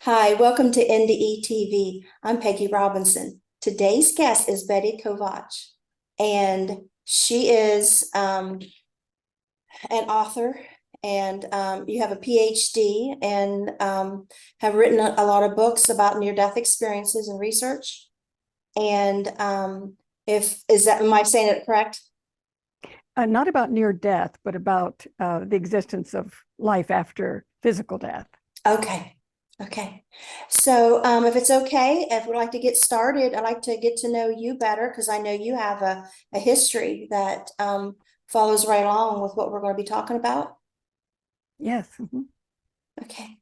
Hi, welcome to NDE TV. I'm Peggy Robinson. Today's guest is Betty Kovacs, and she is an author, and you have a Ph.D. and have written a lot of books about near-death experiences and research. And if is that am I saying it correct? Not about near death, but about the existence of life after physical death. Okay. Okay. So if it's okay, if we'd like to get started, I'd like to get to know you better because I know you have a history that follows right along with what we're going to be talking about. Yes. Mm-hmm. Okay.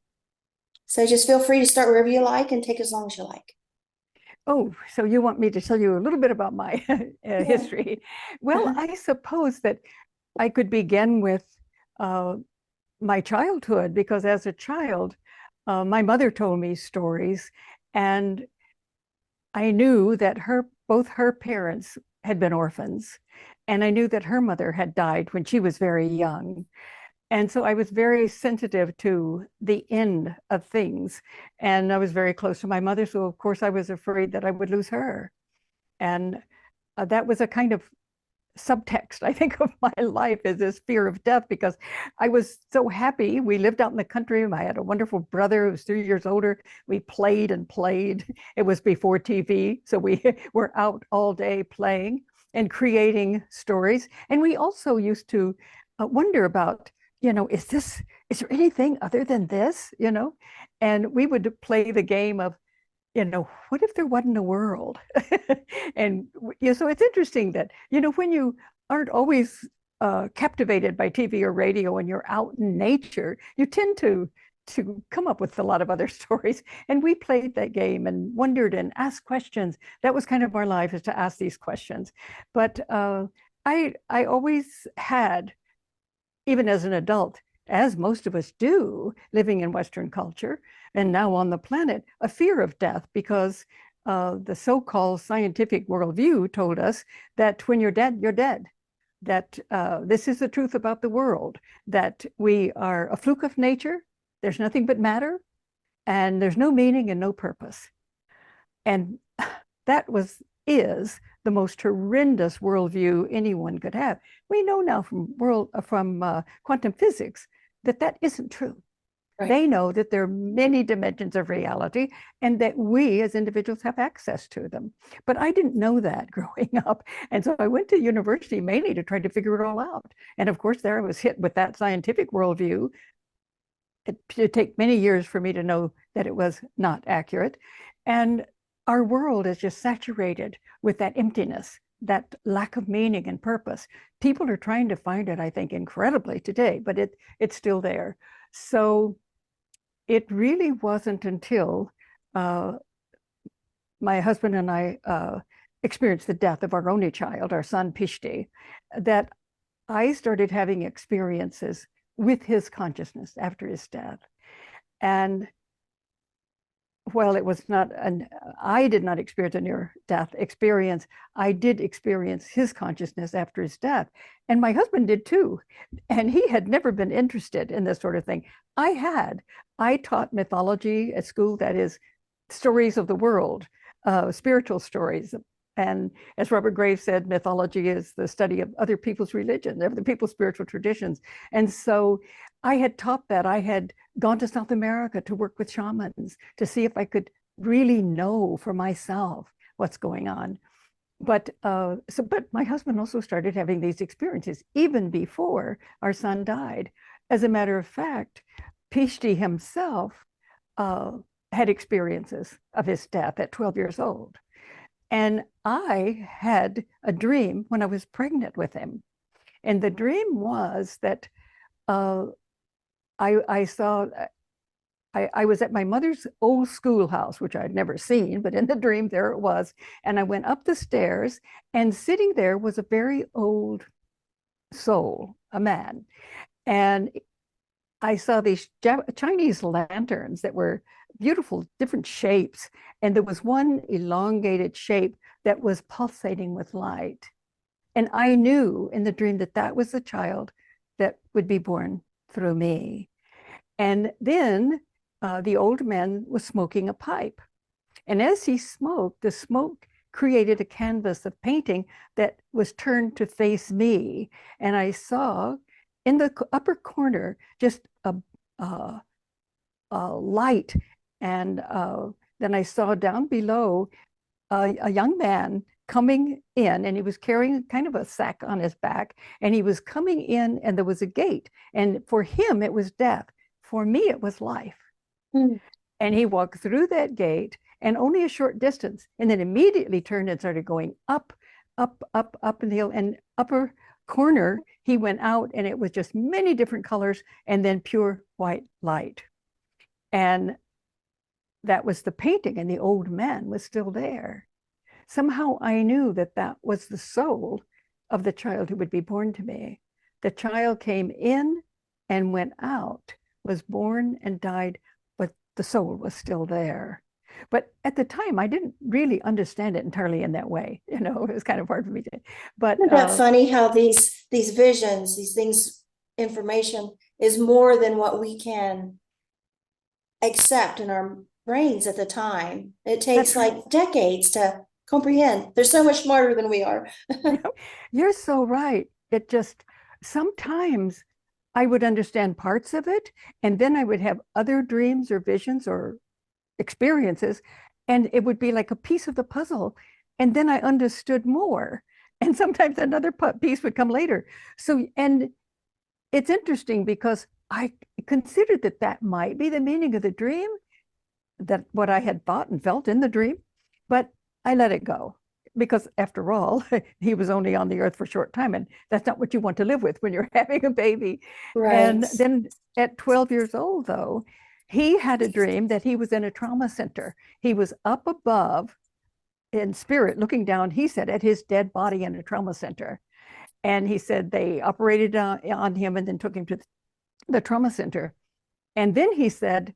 So just feel free to start wherever you like and take as long as you like. Oh, so you want me to tell you a little bit about my Yeah. history? Well, Uh-huh. I suppose that I could begin with uh, my childhood, because as a child, my mother told me stories, and I knew that both her parents had been orphans, and I knew that her mother had died when she was very young. And so I was very sensitive to the end of things. And I was very close to my mother. So, of course, I was afraid that I would lose her. And that was a kind of subtext, I think, of my life, is this fear of death, because I was so happy. We lived out in the country. I had a wonderful brother who was 3 years older. We played and played. It was before TV. So we were out all day playing and creating stories. And we also used to wonder about, is there anything other than this, And we would play the game of, what if there wasn't a world? And so it's interesting that, when you aren't always captivated by TV or radio and you're out in nature, you tend to come up with a lot of other stories. And we played that game and wondered and asked questions. That was kind of our life, is to ask these questions. But I always had, even as an adult, as most of us do, living in Western culture and now on the planet, a fear of death, because the so-called scientific worldview told us that when you're dead, you're dead. That this is the truth about the world, that we are a fluke of nature, there's nothing but matter, and there's no meaning and no purpose. And that is the most horrendous worldview anyone could have. We know now from quantum physics that that isn't true. Right. They know that there are many dimensions of reality and that we as individuals have access to them. But I didn't know that growing up. And so I went to university mainly to try to figure it all out. And of course, there I was hit with that scientific worldview. It would take many years for me to know that it was not accurate. And our world is just saturated with that emptiness, that lack of meaning and purpose. People are trying to find it, I think, incredibly today, but it's still there. So it really wasn't until my husband and I experienced the death of our only child, our son Ph.D., that I started having experiences with his consciousness after his death. And while it was not I did not experience a near death experience, I did experience his consciousness after his death. And my husband did too. And he had never been interested in this sort of thing. I taught mythology at school, that is, stories of the world, spiritual stories. And as Robert Graves said, mythology is the study of other people's religion, other people's spiritual traditions. And so I had taught that. I had gone to South America to work with shamans to see if I could really know for myself what's going on. But my husband also started having these experiences even before our son died. As a matter of fact, Ph.D. himself had experiences of his death at 12 years old. And I had a dream when I was pregnant with him. And the dream was that uh, I saw, I was at my mother's old schoolhouse, which I'd never seen, but in the dream, there it was. And I went up the stairs, and sitting there was a very old soul, a man. And I saw these Chinese lanterns that were beautiful, different shapes. And there was one elongated shape that was pulsating with light. And I knew in the dream that that was the child that would be born through me. And then the old man was smoking a pipe. And as he smoked, the smoke created a canvas of painting that was turned to face me. And I saw in the upper corner just a light. And then I saw down below a young man coming in, and he was carrying kind of a sack on his back, and he was coming in, and there was a gate. And for him, it was death. For me, it was life. Mm. And he walked through that gate and only a short distance, and then immediately turned and started going up, up, up, up in the hill. And upper corner, he went out, and it was just many different colors, and then pure white light. And that was the painting, and the old man was still there. Somehow I knew that that was the soul of the child who would be born to me. The child came in and went out, was born and died, but the soul was still there. But at the time, I didn't really understand it entirely in that way. You know, it was kind of hard for me to. But Isn't that funny how these visions, these things, information is more than what we can accept in our brains at the time. It takes like decades to comprehend. They're so much smarter than we are. You're so right. It just sometimes I would understand parts of it, and then I would have other dreams or visions or experiences, and it would be like a piece of the puzzle. And then I understood more. And sometimes another piece would come later. So, and it's interesting because I considered that that might be the meaning of the dream, that what I had thought and felt in the dream, but I let it go. Because after all, he was only on the earth for a short time, and that's not what you want to live with when you're having a baby. Right. And then at 12 years old, though, he had a dream that he was in a trauma center. He was up above in spirit, looking down, he said, at his dead body in a trauma center. And he said they operated on him and then took him to the trauma center. And then he said,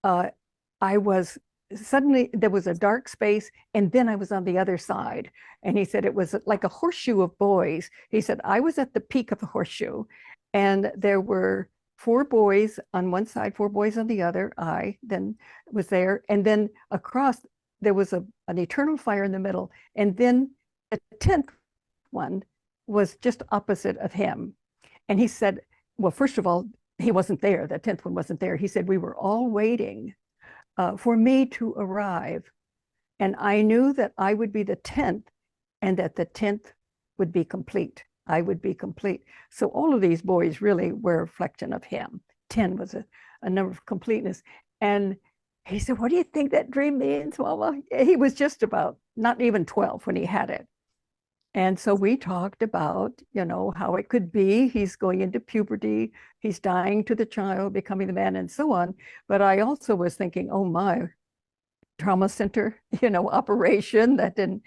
I was suddenly, there was a dark space, and then I was on the other side. And he said it was like a horseshoe of boys. He said, I was at the peak of the horseshoe, and there were 4 boys on one side, 4 boys on the other. I then was there. And then across, there was an eternal fire in the middle. And then the 10th one was just opposite of him. And he said, well, first of all, he wasn't there. The 10th one wasn't there. He said, we were all waiting for me to arrive. And I knew that I would be the 10th, and that the 10th would be complete. I would be complete. So all of these boys really were a reflection of him. 10 was a number of completeness. And he said, what do you think that dream means, Mama? He was just about not even 12 when he had it. And so we talked about, you know, how it could be he's going into puberty, he's dying to the child, becoming the man, and so on. But I also was thinking, oh my, trauma center, you know, operation that didn't.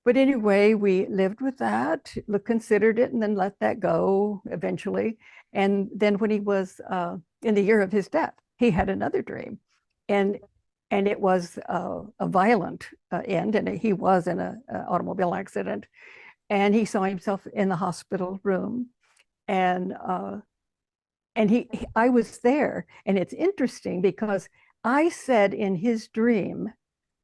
But anyway, we lived with that, considered it, and then let that go eventually. And then when he was in the year of his death, he had another dream. And it was a violent end, and he was in an automobile accident. And he saw himself in the hospital room. And I was there. And it's interesting because I said in his dream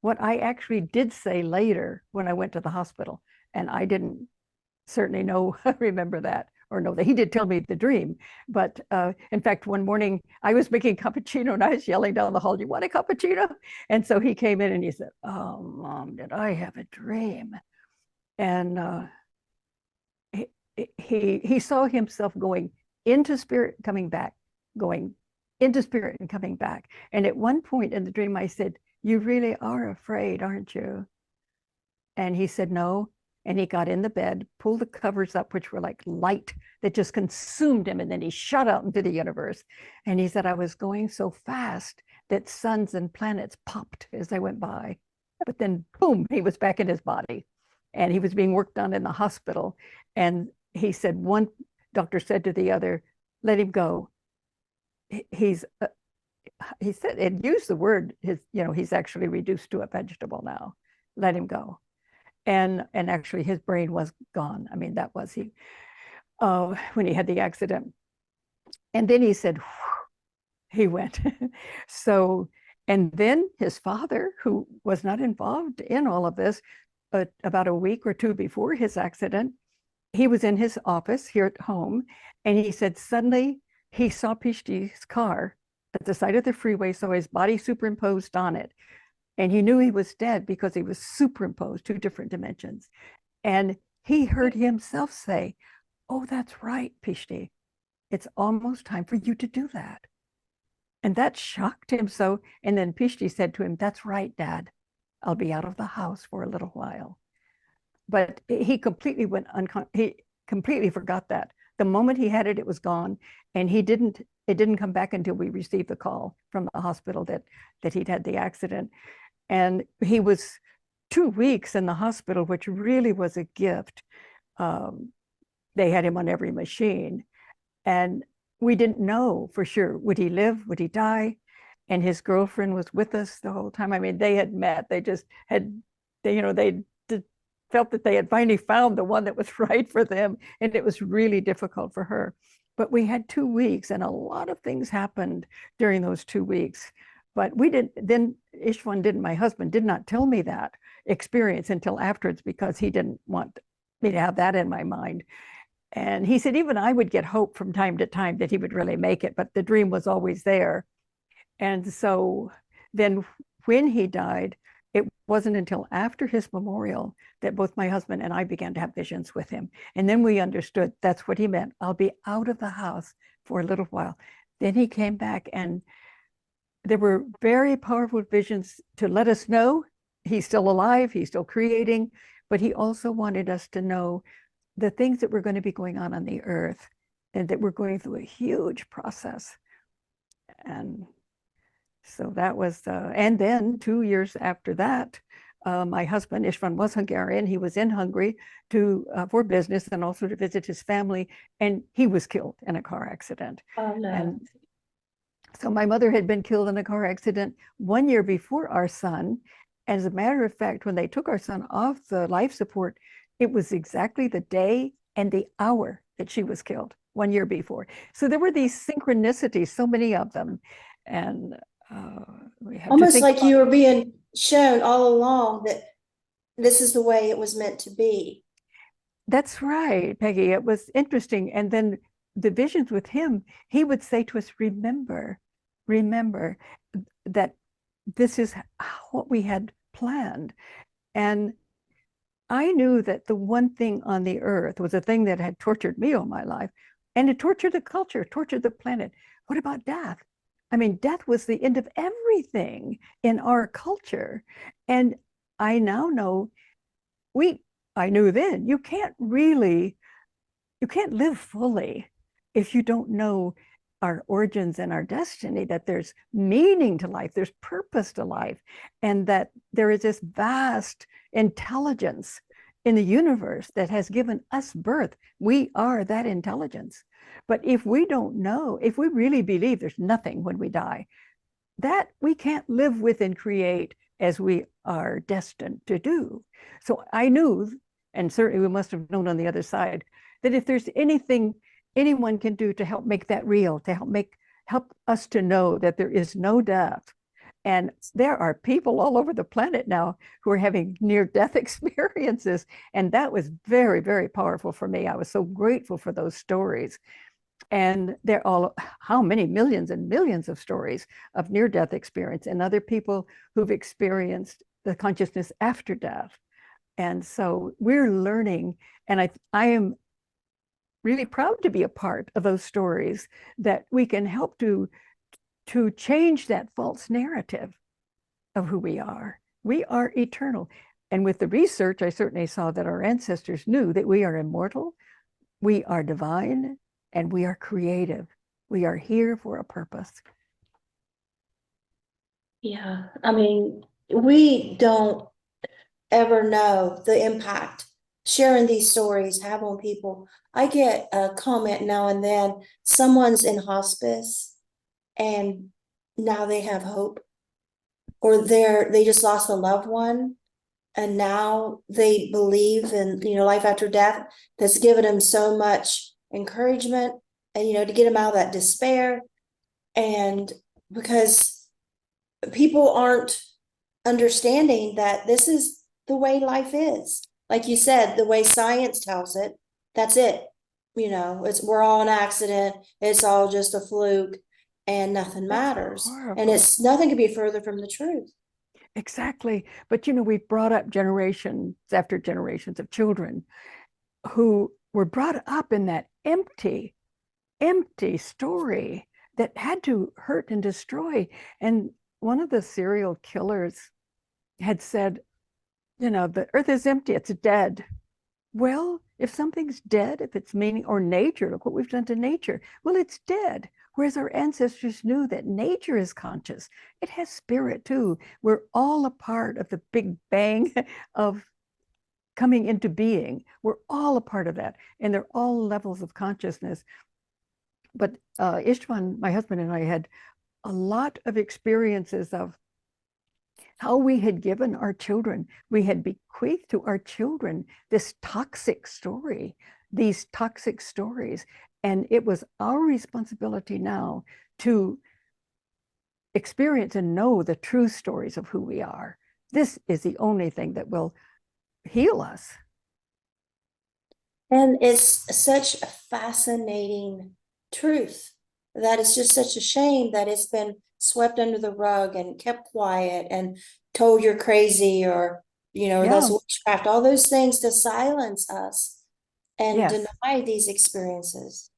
what I actually did say later when I went to the hospital. And I didn't certainly know, remember that, or know that. He did tell me the dream. But in fact, one morning I was making cappuccino and I was yelling down the hall, you want a cappuccino? And so he came in and he said, oh, Mom, did I have a dream? And he saw himself going into spirit, coming back, going into spirit and coming back. And at one point in the dream, I said, you really are afraid, aren't you? And he said, no. And he got in the bed, pulled the covers up, which were like light that just consumed him. And then he shot out into the universe. And he said, I was going so fast that suns and planets popped as I went by. But then, boom, he was back in his body. And he was being worked on in the hospital. And he said, one doctor said to the other, let him go. He said, and used the word, he's actually reduced to a vegetable now. Let him go. And actually his brain was gone. I mean, that was he when he had the accident. And then he said, he went. So, and then his father, who was not involved in all of this, but about a week or two before his accident, he was in his office here at home, and he said suddenly he saw Ph.D.'s car at the side of the freeway, saw his body superimposed on it. And he knew he was dead because he was superimposed, two different dimensions. And he heard himself say, "Oh, that's right, Ph.D. It's almost time for you to do that." And that shocked him so. And then Ph.D. said to him, "That's right, Dad. I'll be out of the house for a little while." But he completely he completely forgot that. The moment he had it, it was gone. And it didn't come back until we received the call from the hospital that he'd had the accident. And he was 2 weeks in the hospital, which really was a gift. They had him on every machine. And we didn't know for sure, would he live, would he die? And his girlfriend was with us the whole time. I mean, they had met, they just had, they felt that they had finally found the one that was right for them. And it was really difficult for her. But we had 2 weeks, and a lot of things happened during those 2 weeks. But my husband did not tell me that experience until afterwards, because he didn't want me to have that in my mind. And he said, even I would get hope from time to time that he would really make it, but the dream was always there. And so then when he died, it wasn't until after his memorial that both my husband and I began to have visions with him. And then we understood that's what he meant. I'll be out of the house for a little while. Then he came back, and there were very powerful visions to let us know he's still alive, he's still creating, but he also wanted us to know the things that were going to be going on the earth, and that we're going through a huge process. And so that was, and then 2 years after that, my husband, István, was Hungarian. He was in Hungary for business and also to visit his family, and he was killed in a car accident. Oh, no. And so my mother had been killed in a car accident 1 year before our son. As a matter of fact, when they took our son off the life support, it was exactly the day and the hour that she was killed 1 year before. So there were these synchronicities, so many of them. And we have almost like you were being shown all along that this is the way it was meant to be. That's right, Peggy. It was interesting. And then the visions with him, he would say to us, remember that this is what we had planned. And I knew that the one thing on the earth was a thing that had tortured me all my life, and it tortured the culture, tortured the planet. What about death? I mean, death was the end of everything in our culture. And I now know, I knew then, you can't live fully if you don't know our origins and our destiny, that there's meaning to life, there's purpose to life, and that there is this vast intelligence in the universe that has given us birth. We are that intelligence. But if we don't know, if we really believe there's nothing when we die, that we can't live with and create as we are destined to do. So I knew, and certainly we must have known on the other side, that if there's anything anyone can do to help make that real, to help us to know that there is no death. And there are people all over the planet now who are having near-death experiences. And that was very, very powerful for me. I was so grateful for those stories. And they're all, how many millions and millions of stories of near-death experience, and other people who've experienced the consciousness after death. And so we're learning, and I am really proud to be a part of those stories, that we can help to change that false narrative of who we are. We are eternal. And with the research, I certainly saw that our ancestors knew that we are immortal, we are divine, and we are creative. We are here for a purpose. Yeah, I mean, we don't ever know the impact sharing these stories have on people. I get a comment now and then, someone's in hospice and now they have hope, or they just lost a loved one and now they believe in, life after death. That's given them so much encouragement, and to get them out of that despair. And because people aren't understanding that this is the way life is. Like you said, the way science tells it, that's it. We're all an accident. It's all just a fluke and nothing That's matters. And horrible. it's nothing could be further from the truth. Exactly. But we've brought up generations after generations of children who were brought up in that empty, empty story that had to hurt and destroy. And one of the serial killers had said, the earth is empty, it's dead. Well, if something's dead, if it's meaning, or nature, look what we've done to nature. Well, it's dead. Whereas our ancestors knew that nature is conscious. It has spirit too. We're all a part of the big bang of coming into being. We're all a part of that. And they're all levels of consciousness. But Istvan, my husband, and I had a lot of experiences of how we had given our children, we had bequeathed to our children this toxic story, these toxic stories. And it was our responsibility now to experience and know the true stories of who we are. This is the only thing that will heal us. And it's such a fascinating truth that it's just such a shame that it's been swept under the rug and kept quiet and told you're crazy, or that's Yeah. witchcraft, all those things to silence us and Yes, deny these experiences.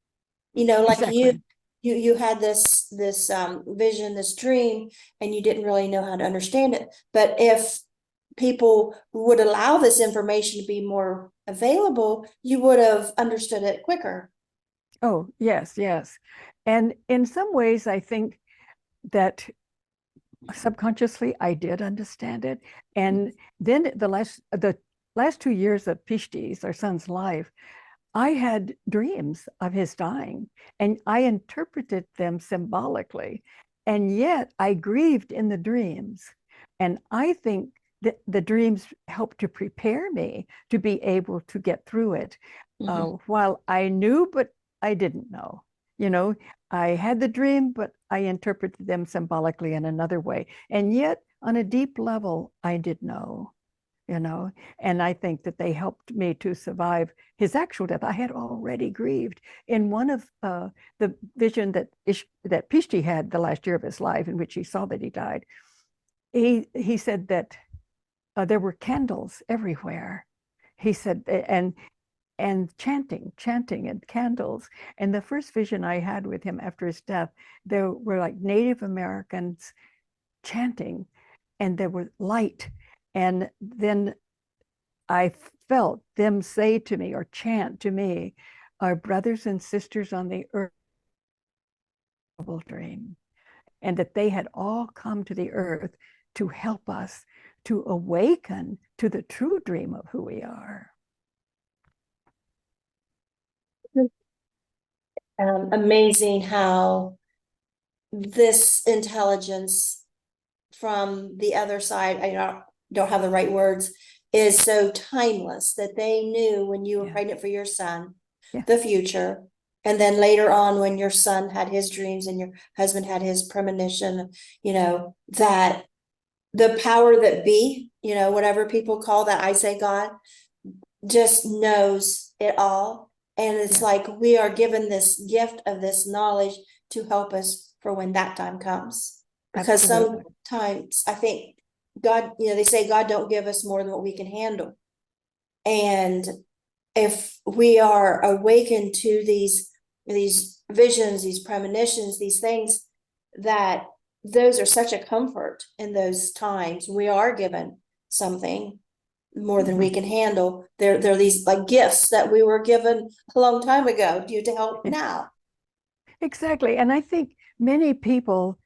Like you exactly. you you had this vision, this dream, and you didn't really know how to understand it. But if people would allow this information to be more available, you would have understood it quicker. Oh, yes, yes. And in some ways, I think that subconsciously I did understand it. And then the last 2 years of Ph.D.'s, our son's life, I had dreams of his dying, and I interpreted them symbolically. And yet I grieved in the dreams. And I think that the dreams helped to prepare me to be able to get through it. Mhm. While I knew, but I didn't know. You know, I had the dream, but I interpreted them symbolically in another way. And yet, on a deep level, I did know, you know, and I think that they helped me to survive his actual death. I had already grieved in one of the vision that Pishti had the last year of his life, in which he saw that he died. He said that there were candles everywhere. He said, and chanting and candles. And the first vision I had with him after his death, there were like Native Americans chanting, and there was light. And then I felt them say to me or chant to me, our brothers and sisters on the earth dream, and that they had all come to the earth to help us to awaken to the true dream of who we are. Amazing how this intelligence from the other side, don't have the right words, is so timeless that they knew when you were Yeah. pregnant for your son, Yeah. the future. And then later on, when your son had his dreams and your husband had his premonition, that the power that be, whatever people call that, I say God, just knows it all. And it's Yeah. like we are given this gift of this knowledge to help us for when that time comes. Because Absolutely. sometimes I think God, they say God don't give us more than what we can handle. And if we are awakened to these visions, these premonitions, these things, that those are such a comfort in those times. We are given something more than we Mhm. can handle. They're these like gifts that we were given a long time ago due to help Yeah, now. exactly. And I think many people,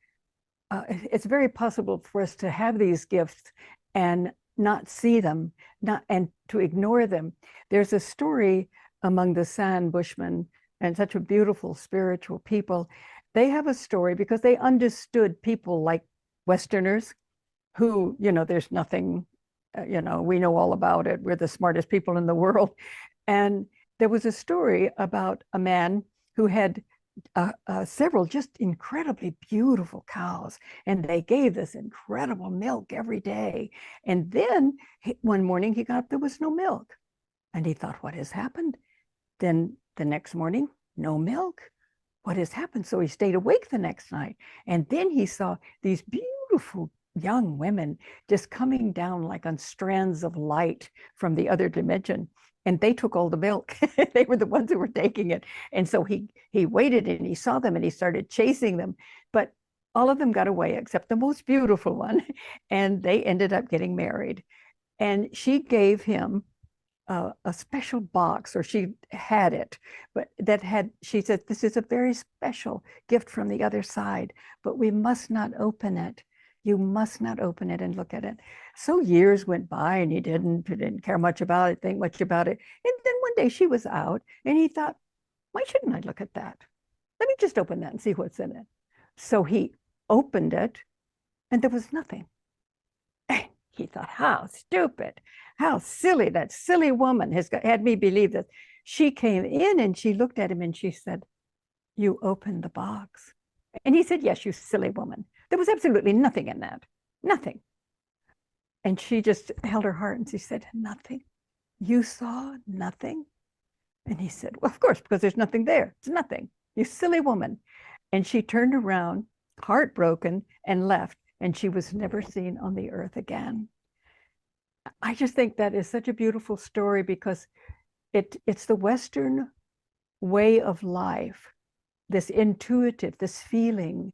it's very possible for us to have these gifts and not see them, not and to ignore them. There's a story among the San Bushmen, and such a beautiful spiritual people. They have a story because they understood people like Westerners who, there's nothing, we know all about it. We're the smartest people in the world. And there was a story about a man who had several just incredibly beautiful cows, and they gave this incredible milk every day. And then one morning he got up, there was no milk. And he thought, what has happened? Then the next morning, no milk. What has happened? So he stayed awake the next night. And then he saw these beautiful young women just coming down like on strands of light from the other dimension. And they took all the milk. They were the ones who were taking it. And so he waited and he saw them and he started chasing them. But all of them got away except the most beautiful one. And they ended up getting married. And she gave him a special box, or she had it, but that had, she said, this is a very special gift from the other side, but we must not open it. You must not open it and look at it. So years went by and he didn't care much about it, think much about it. And then one day she was out and he thought, why shouldn't I look at that? Let me just open that and see what's in it. So he opened it and there was nothing. He thought, how stupid, how silly, that silly woman has had me believe that. She came in and she looked at him and she said, you opened the box. And he said, yes, you silly woman. There was absolutely nothing in that, nothing. And she just held her heart and she said, nothing. You saw nothing? And he said, well, of course, because there's nothing there. It's nothing, you silly woman. And she turned around, heartbroken, and left. And she was never seen on the earth again. I just think that is such a beautiful story because it's the Western way of life, this intuitive, this feeling,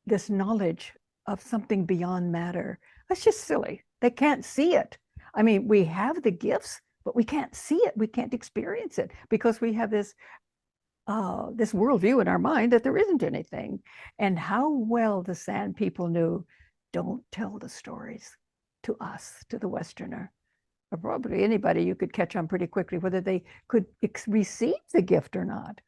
this knowledge of something beyond matter. That's just silly. They can't see it. I mean, we have the gifts, but we can't see it. We can't experience it because we have this worldview in our mind that there isn't anything. And how well the Sand people knew, don't tell the stories to us, to the Westerner, or probably anybody. You could catch on pretty quickly whether they could receive the gift or not.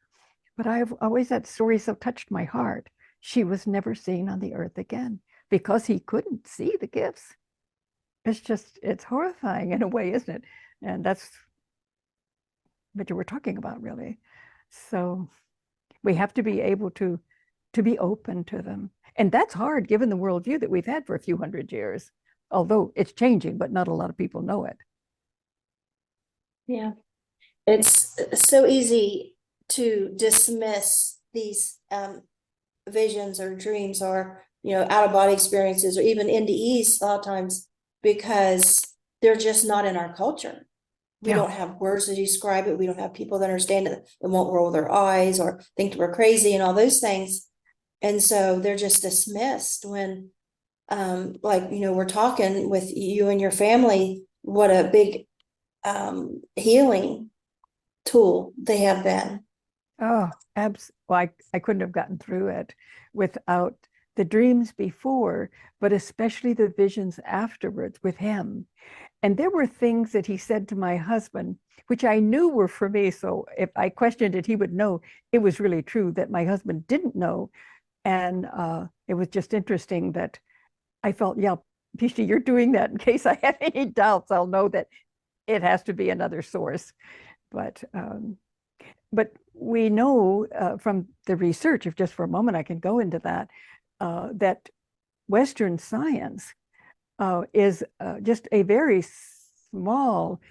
But I've always, that story so touched my heart. She was never seen on the earth again because he couldn't see the gifts. It's horrifying in a way, isn't it? And that's what you were talking about, really. So we have to be able to be open to them. And that's hard given the worldview that we've had for a few hundred years, although it's changing, but not a lot of people know it. Yeah, it's so easy to dismiss these visions or dreams or, out of body experiences or even NDEs a lot of times because they're just not in our culture. We don't have words to describe it. We don't have people that understand it and won't roll their eyes or think we're crazy and all those things. And so they're just dismissed when, we're talking with you and your family, what a big healing tool they have been. Oh, well, I couldn't have gotten through it without the dreams before, but especially the visions afterwards with him. And there were things that he said to my husband, which I knew were for me. So if I questioned it, he would know it was really true that my husband didn't know. And it was just interesting that I felt, yeah, Ph.D., you're doing that in case I have any doubts. I'll know that it has to be another source. But we know from the research, if just for a moment I can go into that, that Western science is just a very small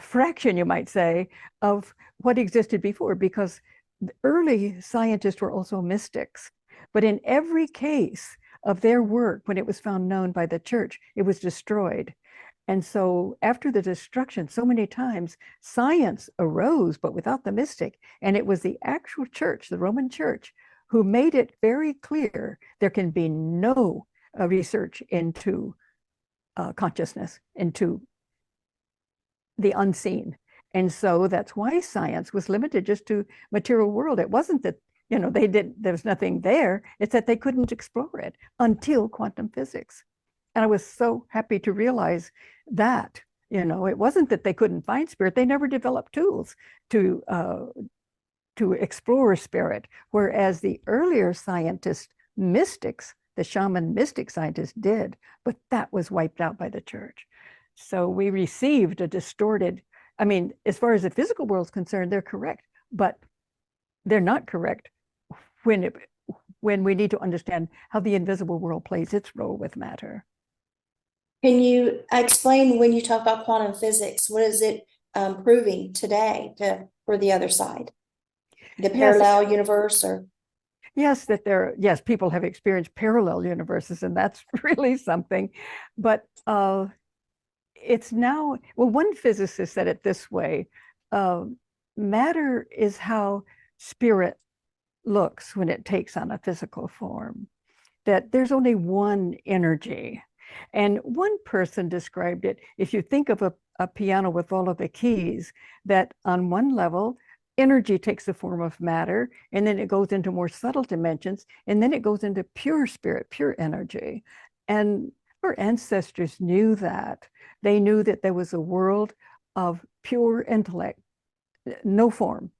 fraction, you might say, of what existed before, because the early scientists were also mystics. But in every case of their work, when it was found known by the church, it was destroyed. And so after the destruction, so many times, science arose, but without the mystic. And it was the actual church, the Roman church, who made it very clear there can be no research into consciousness, into the unseen. And so that's why science was limited just to material world. It wasn't that, there was nothing there. It's that they couldn't explore it until quantum physics. And I was so happy to realize that, it wasn't that they couldn't find spirit. They never developed tools to explore spirit. Whereas the earlier scientists, mystics, the shaman mystic scientists did, but that was wiped out by the church. So we received a distorted, as far as the physical world is concerned, they're correct, but they're not correct when we need to understand how the invisible world plays its role with matter. Can you explain when you talk about quantum physics, what is it proving today for the other side? The Yes, parallel universe or? yes, yes, people have experienced parallel universes, and that's really something. But it's now, well, one physicist said it this way, uh, matter is how spirit looks when it takes on a physical form, that there's only one energy. And one person described it, if you think of a piano with all of the keys, that on one level, energy takes the form of matter, and then it goes into more subtle dimensions, and then it goes into pure spirit, pure energy. And our ancestors knew that. They knew that there was a world of pure intellect, no form,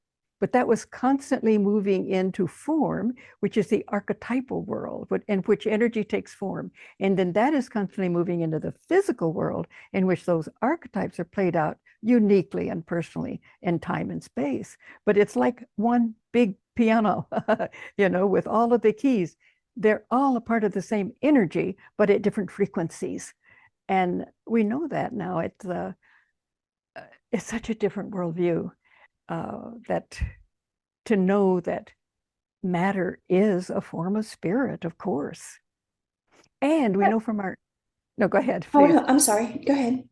but that was constantly moving into form, which is the archetypal world, in which energy takes form. And then that is constantly moving into the physical world, in which those archetypes are played out uniquely and personally in time and space. But it's like one big piano, with all of the keys. They're all a part of the same energy, but at different frequencies. And we know that now. It's such a different worldview. That to know that matter is a form of spirit, of course. And we know from no, go ahead, Oh, please. no, I'm sorry. Go ahead.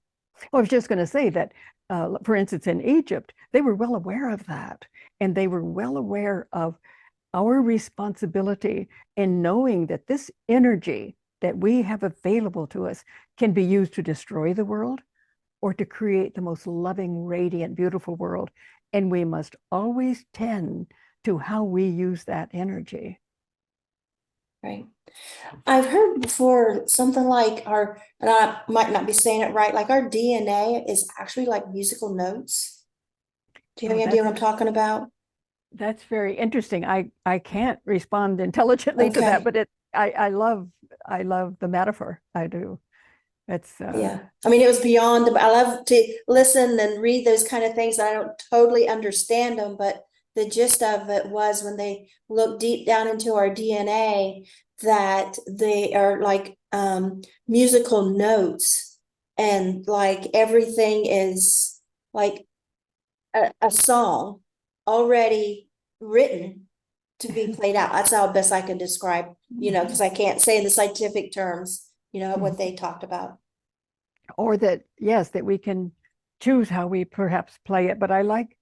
Well, I was just going to say that, for instance, in Egypt, they were well aware of that. And they were well aware of our responsibility in knowing that this energy that we have available to us can be used to destroy the world or to create the most loving, radiant, beautiful world. And we must always tend to how we use that energy. Right. I've heard before something like and I might not be saying it right, like our DNA is actually like musical notes. Do you have Oh, any idea what I'm talking about? that's very interesting. I can't respond intelligently to that, Okay. but I love the metaphor. I do. It's Yeah. I mean, it was beyond, I love to listen and read those kind of things. I don't totally understand them, but the gist of it was when they look deep down into our DNA, that they are like musical notes, and like everything is like a song already written to be played out. That's how best I can describe, because I can't say in the scientific terms, what they talked about. or that, yes, that we can choose how we perhaps play it. But I like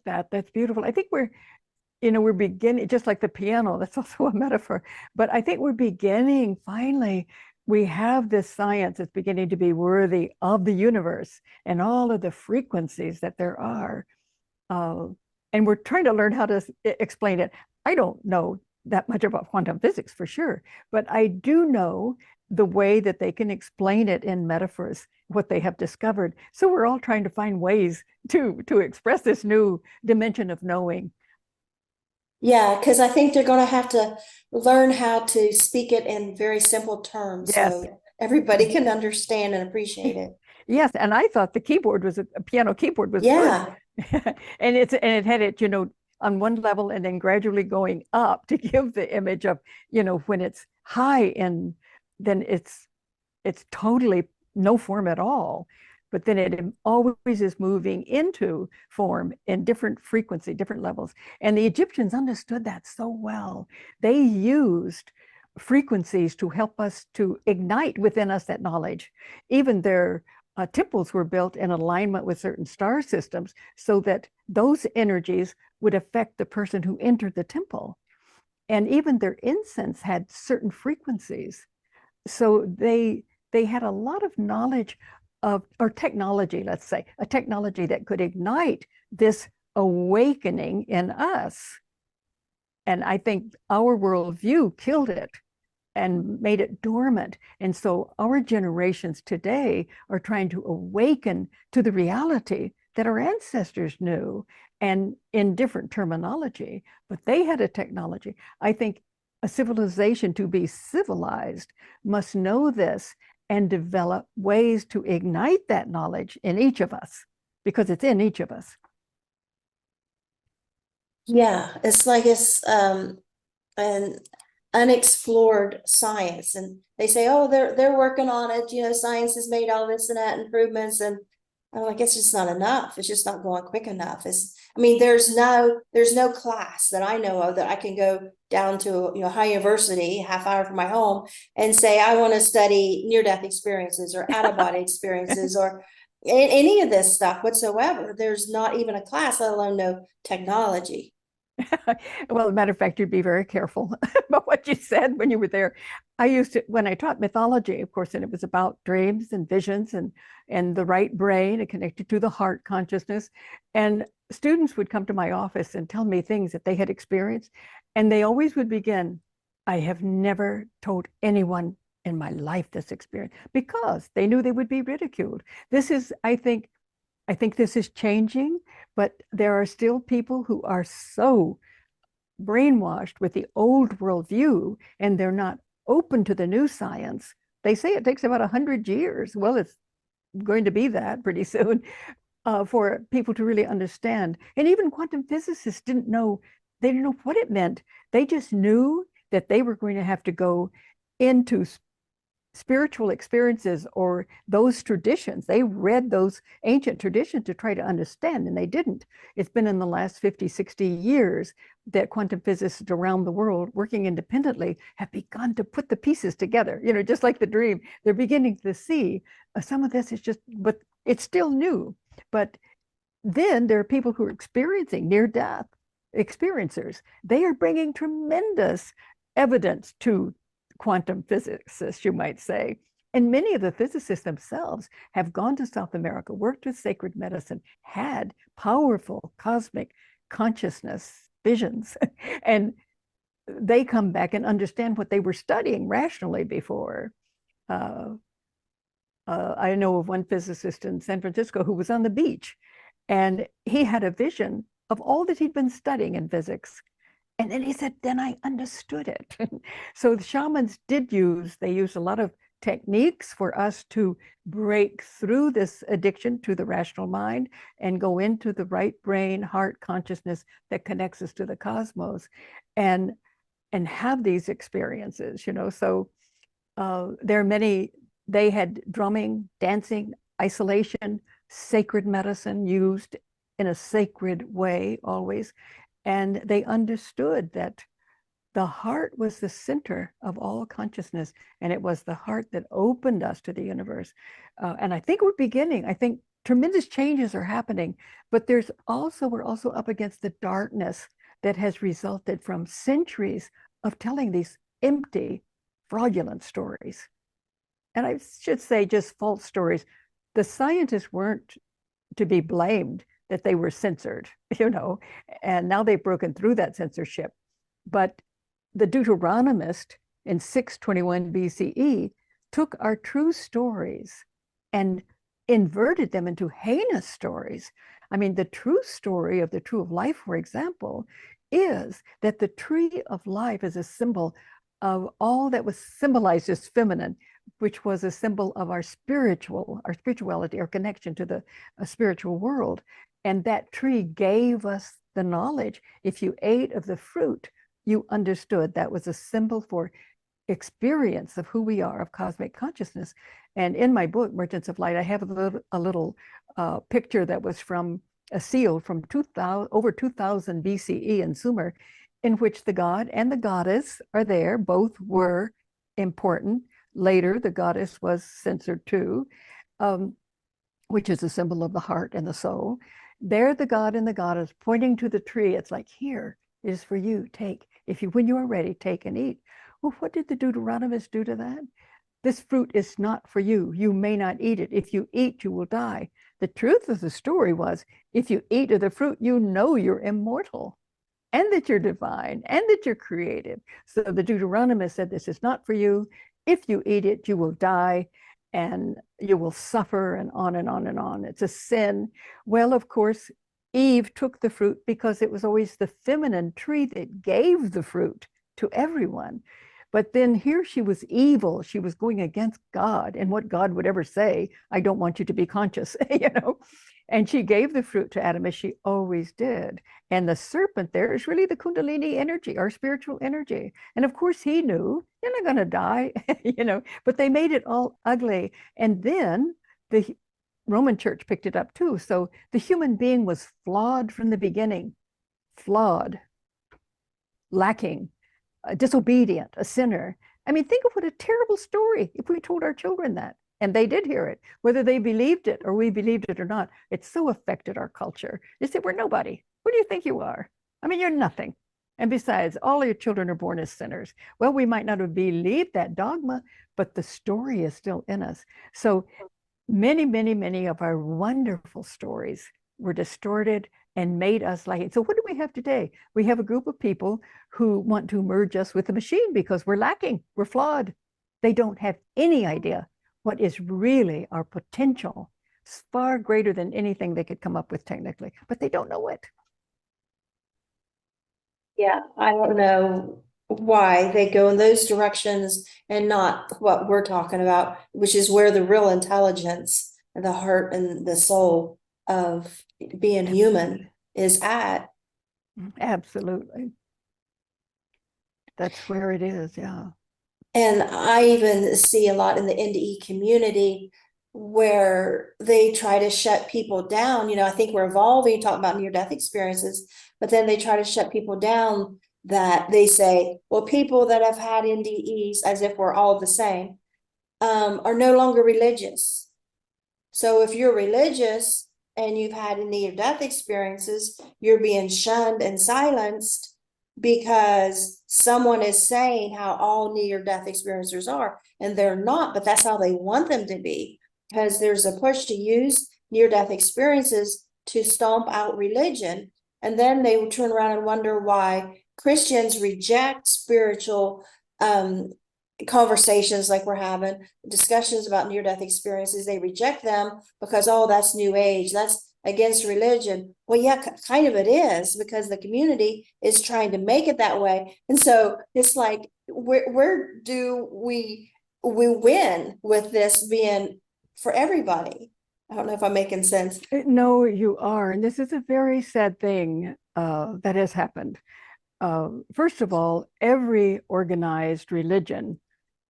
that. That's beautiful. I think we're beginning, just like the piano, that's also a metaphor. But I think we're beginning, finally, we have this science that's beginning to be worthy of the universe and all of the frequencies that there are. Uh, and we're trying to learn how to explain it. I don't know that much about quantum physics for sure, but I do know the way that they can explain it in metaphors, what they have discovered. So we're all trying to find ways to express this new dimension of knowing. Yeah, because I think they're going to have to learn how to speak it in very simple terms Yes. so everybody can understand and appreciate it. Yes, and I thought the keyboard was a piano keyboard was good. Yeah. And it had it, on one level and then gradually going up to give the image of, when it's high, and then it's totally no form at all. But then it always is moving into form in different frequency, different levels. And the Egyptians understood that so well. They used frequencies to help us to ignite within us that knowledge. Even their temples were built in alignment with certain star systems so that those energies would affect the person who entered the temple. And even their incense had certain frequencies. So they had a lot of knowledge or technology, let's say, a technology that could ignite this awakening in us. And I think our worldview killed it and made it dormant. And so our generations today are trying to awaken to the reality that our ancestors knew, and in different terminology, but they had a technology. I think a civilization, to be civilized, must know this and develop ways to ignite that knowledge in each of us, because it's in each of us. Yeah, it's like it's an unexplored science, and they say, oh, they're working on it, you know, science has made all this and that improvements, and I'm like, it's just not enough. It's just not going quick enough. I mean, there's no class that I know of that I can go down to, you know, high university, half hour from my home, and say I want to study near-death experiences or out-of-body experiences or any of this stuff whatsoever. There's not even a class, let alone no technology. Well, as a matter of fact, you'd be very careful about what you said when you were there. I used to, when I taught mythology, of course, and it was about dreams and visions and the right brain and connected to the heart consciousness. And students would come to my office and tell me things that they had experienced. And they always would begin, I have never told anyone in my life this experience, because they knew they would be ridiculed. This is, I think this is changing, but there are still people who are so brainwashed with the old worldview, and they're not open to the new science. They say it takes about 100 years. Well, it's going to be that pretty soon for people to really understand. And even quantum physicists didn't know, they didn't know what it meant. They just knew that they were going to have to go into spiritual experiences or those traditions. They read those ancient traditions to try to understand, and they didn't. It's been in the last 50, 60 years that quantum physicists around the world working independently have begun to put the pieces together, you know, just like the dream. They're beginning to see some of this is just, but it's still new. But then there are people who are experiencing near death experiencers. They are bringing tremendous evidence to quantum physicists, you might say. And many of the physicists themselves have gone to South America, worked with sacred medicine, had powerful cosmic consciousness visions, and they come back and understand what they were studying rationally before. I know of one physicist in San Francisco who was on the beach, and he had a vision of all that he'd been studying in physics. And then he said, then I understood it. So the shamans they used a lot of techniques for us to break through this addiction to the rational mind and go into the right brain, heart consciousness that connects us to the cosmos and have these experiences, you know. So there are many, they had drumming, dancing, isolation, sacred medicine used in a sacred way always. And they understood that the heart was the center of all consciousness, and it was the heart that opened us to the universe. And I think I think tremendous changes are happening, but we're also up against the darkness that has resulted from centuries of telling these empty, fraudulent stories. And I should say just false stories. The scientists weren't to be blamed that they were censored, you know, and now they've broken through that censorship. But the Deuteronomist in 621 BCE took our true stories and inverted them into heinous stories. I mean, the true story of the tree of life, for example, is that the tree of life is a symbol of all that was symbolized as feminine, which was a symbol of our spirituality, our connection to the spiritual world. And that tree gave us the knowledge. If you ate of the fruit, you understood that was a symbol for experience of who we are, of cosmic consciousness. And in my book, Merchants of Light, I have a little picture that was from a seal from over 2000 BCE in Sumer, in which the god and the goddess are there. Both were important. Later, the goddess was censored too, which is a symbol of the heart and the soul. There, the god and the goddess pointing to the tree. It's like, here, it is for you. Take. When you are ready, take and eat. Well, what did the Deuteronomist do to that? This fruit is not for you. You may not eat it. If you eat, you will die. The truth of the story was, if you eat of the fruit, you know you're immortal and that you're divine and that you're creative. So the Deuteronomist said, this is not for you. If you eat it, you will die and you will suffer, and on and on and on. It's a sin. Well, of course, Eve took the fruit because it was always the feminine tree that gave the fruit to everyone. But then here she was evil. She was going against God and what God would ever say. I don't want you to be conscious, And she gave the fruit to Adam as she always did. And the serpent there is really the Kundalini energy, our spiritual energy. And of course, he knew you're not going to die, but they made it all ugly. And then the Roman church picked it up too. So the human being was flawed from the beginning, flawed, lacking, disobedient, a sinner. I mean, think of what a terrible story if we told our children that. And they did hear it, whether they believed it or we believed it or not. It so affected our culture. They said, we're nobody. What do you think you are? I mean, you're nothing. And besides, all your children are born as sinners. Well, we might not have believed that dogma, but the story is still in us. So many, many, many of our wonderful stories were distorted and made us like it. So what do we have today? We have a group of people who want to merge us with the machine because we're lacking, we're flawed. They don't have any idea what is really our potential. It's far greater than anything they could come up with technically, but they don't know it. Yeah, I don't know why they go in those directions and not what we're talking about, which is where the real intelligence and the heart and the soul of being human is at. Absolutely. That's where it is, yeah. And I even see a lot in the NDE community where they try to shut people down. I think we're evolving, talking about near-death experiences, but then they try to shut people down that they say, well, people that have had NDEs, as if we're all the same, are no longer religious. So if you're religious and you've had near-death experiences, you're being shunned and silenced because someone is saying how all near-death experiencers are, and they're not, but that's how they want them to be, because there's a push to use near-death experiences to stomp out religion. And then they will turn around and wonder why Christians reject spiritual conversations like we're having, discussions about near-death experiences. They reject them because, oh, that's new age, that's against religion. Well, yeah, kind of it is, because the community is trying to make it that way. And so it's like, where do we win with this being for everybody? I don't know if I'm making sense. No, you are. And this is a very sad thing that has happened. First of all, every organized religion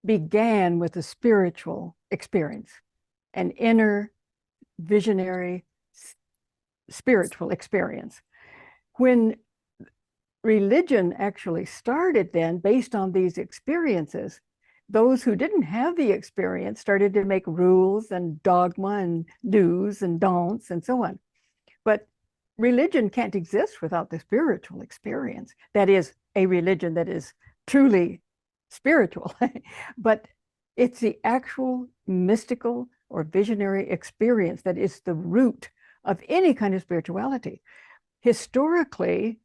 began with a spiritual experience, an inner visionary spiritual experience. When religion actually started then based on these experiences, those who didn't have the experience started to make rules and dogma and do's and don'ts and so on. But religion can't exist without the spiritual experience. That is a religion that is truly spiritual, but it's the actual mystical or visionary experience that is the root of any kind of spirituality. Historically,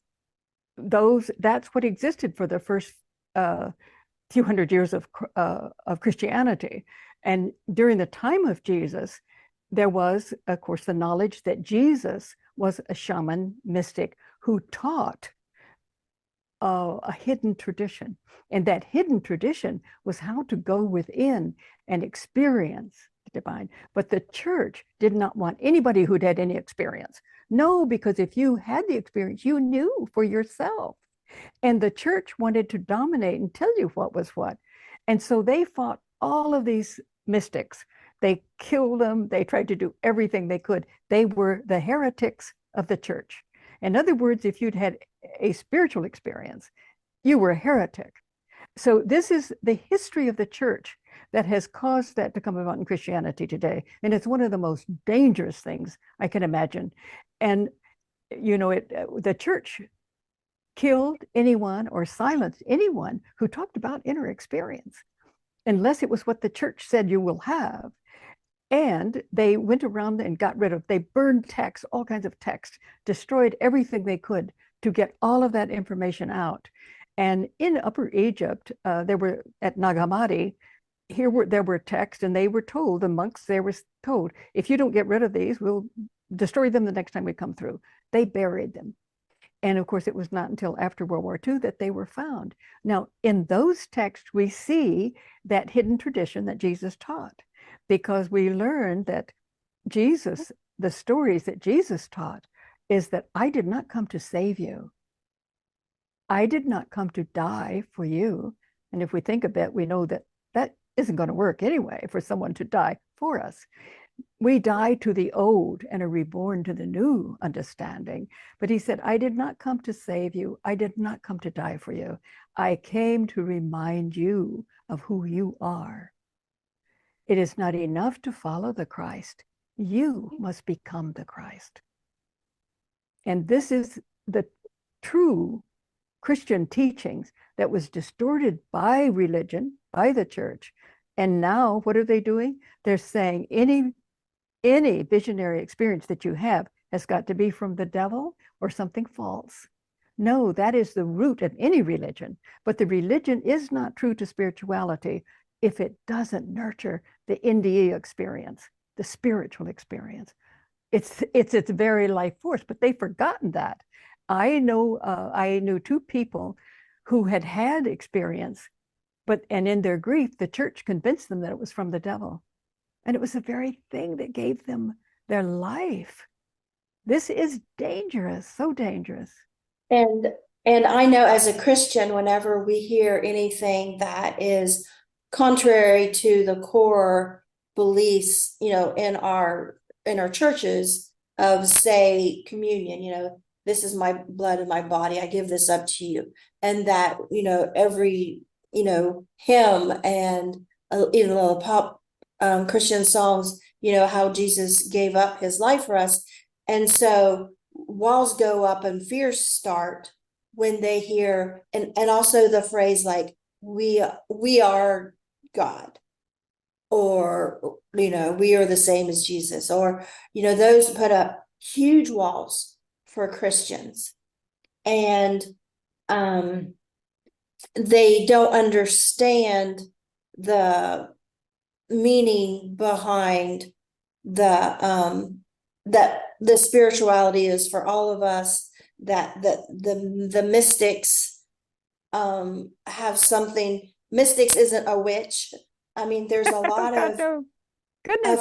that's what existed for the first few hundred years of Christianity. And during the time of Jesus, there was, of course, the knowledge that Jesus was a shaman mystic who taught a hidden tradition. And that hidden tradition was how to go within and experience the divine. But the church did not want anybody who'd had any experience. No, because if you had the experience, you knew for yourself. And the church wanted to dominate and tell you what was what. And so they fought all of these mystics. They killed them. They tried to do everything they could. They were the heretics of the church. In other words, if you'd had a spiritual experience, you were a heretic. So this is the history of the church that has caused that to come about in Christianity today. And it's one of the most dangerous things I can imagine. And, the church killed anyone or silenced anyone who talked about inner experience, unless it was what the church said you will have. And they went around and they burned texts, all kinds of texts, destroyed everything they could to get all of that information out. And in Upper Egypt, there were at Nag Hammadi, there were texts, and they were told, the monks, they were told, if you don't get rid of these, we'll destroy them the next time we come through. They buried them. And of course, it was not until after World War II that they were found. Now, in those texts, we see that hidden tradition that Jesus taught, because we learned that Jesus, the stories that Jesus taught, is that I did not come to save you. I did not come to die for you. And if we think a bit, we know that that isn't going to work anyway for someone to die for us. We die to the old and are reborn to the new understanding. But he said, I did not come to save you. I did not come to die for you. I came to remind you of who you are. It is not enough to follow the Christ. You must become the Christ. And this is the true Christian teachings that was distorted by religion, by the church. And now what are they doing? They're saying any visionary experience that you have has got to be from the devil or something false. No, that is the root of any religion. But the religion is not true to spirituality if it doesn't nurture the NDE experience, the spiritual experience. It's its very life force, but they've forgotten that. I knew two people who had experience, and in their grief, the church convinced them that it was from the devil. And it was the very thing that gave them their life. This is dangerous, so dangerous. And I know as a Christian, whenever we hear anything that is contrary to the core beliefs, in our churches of, say, communion, this is my blood and my body, I give this up to you. And that, every, hymn and even the pop Christian songs, how Jesus gave up his life for us. And so walls go up and fears start when they hear, and also the phrase like, we are God, or, we are the same as Jesus, or, those put up huge walls for Christians. And they don't understand the meaning behind that the spirituality is for all of us, that the mystics have something. Mystics isn't a witch. I mean, there's a lot of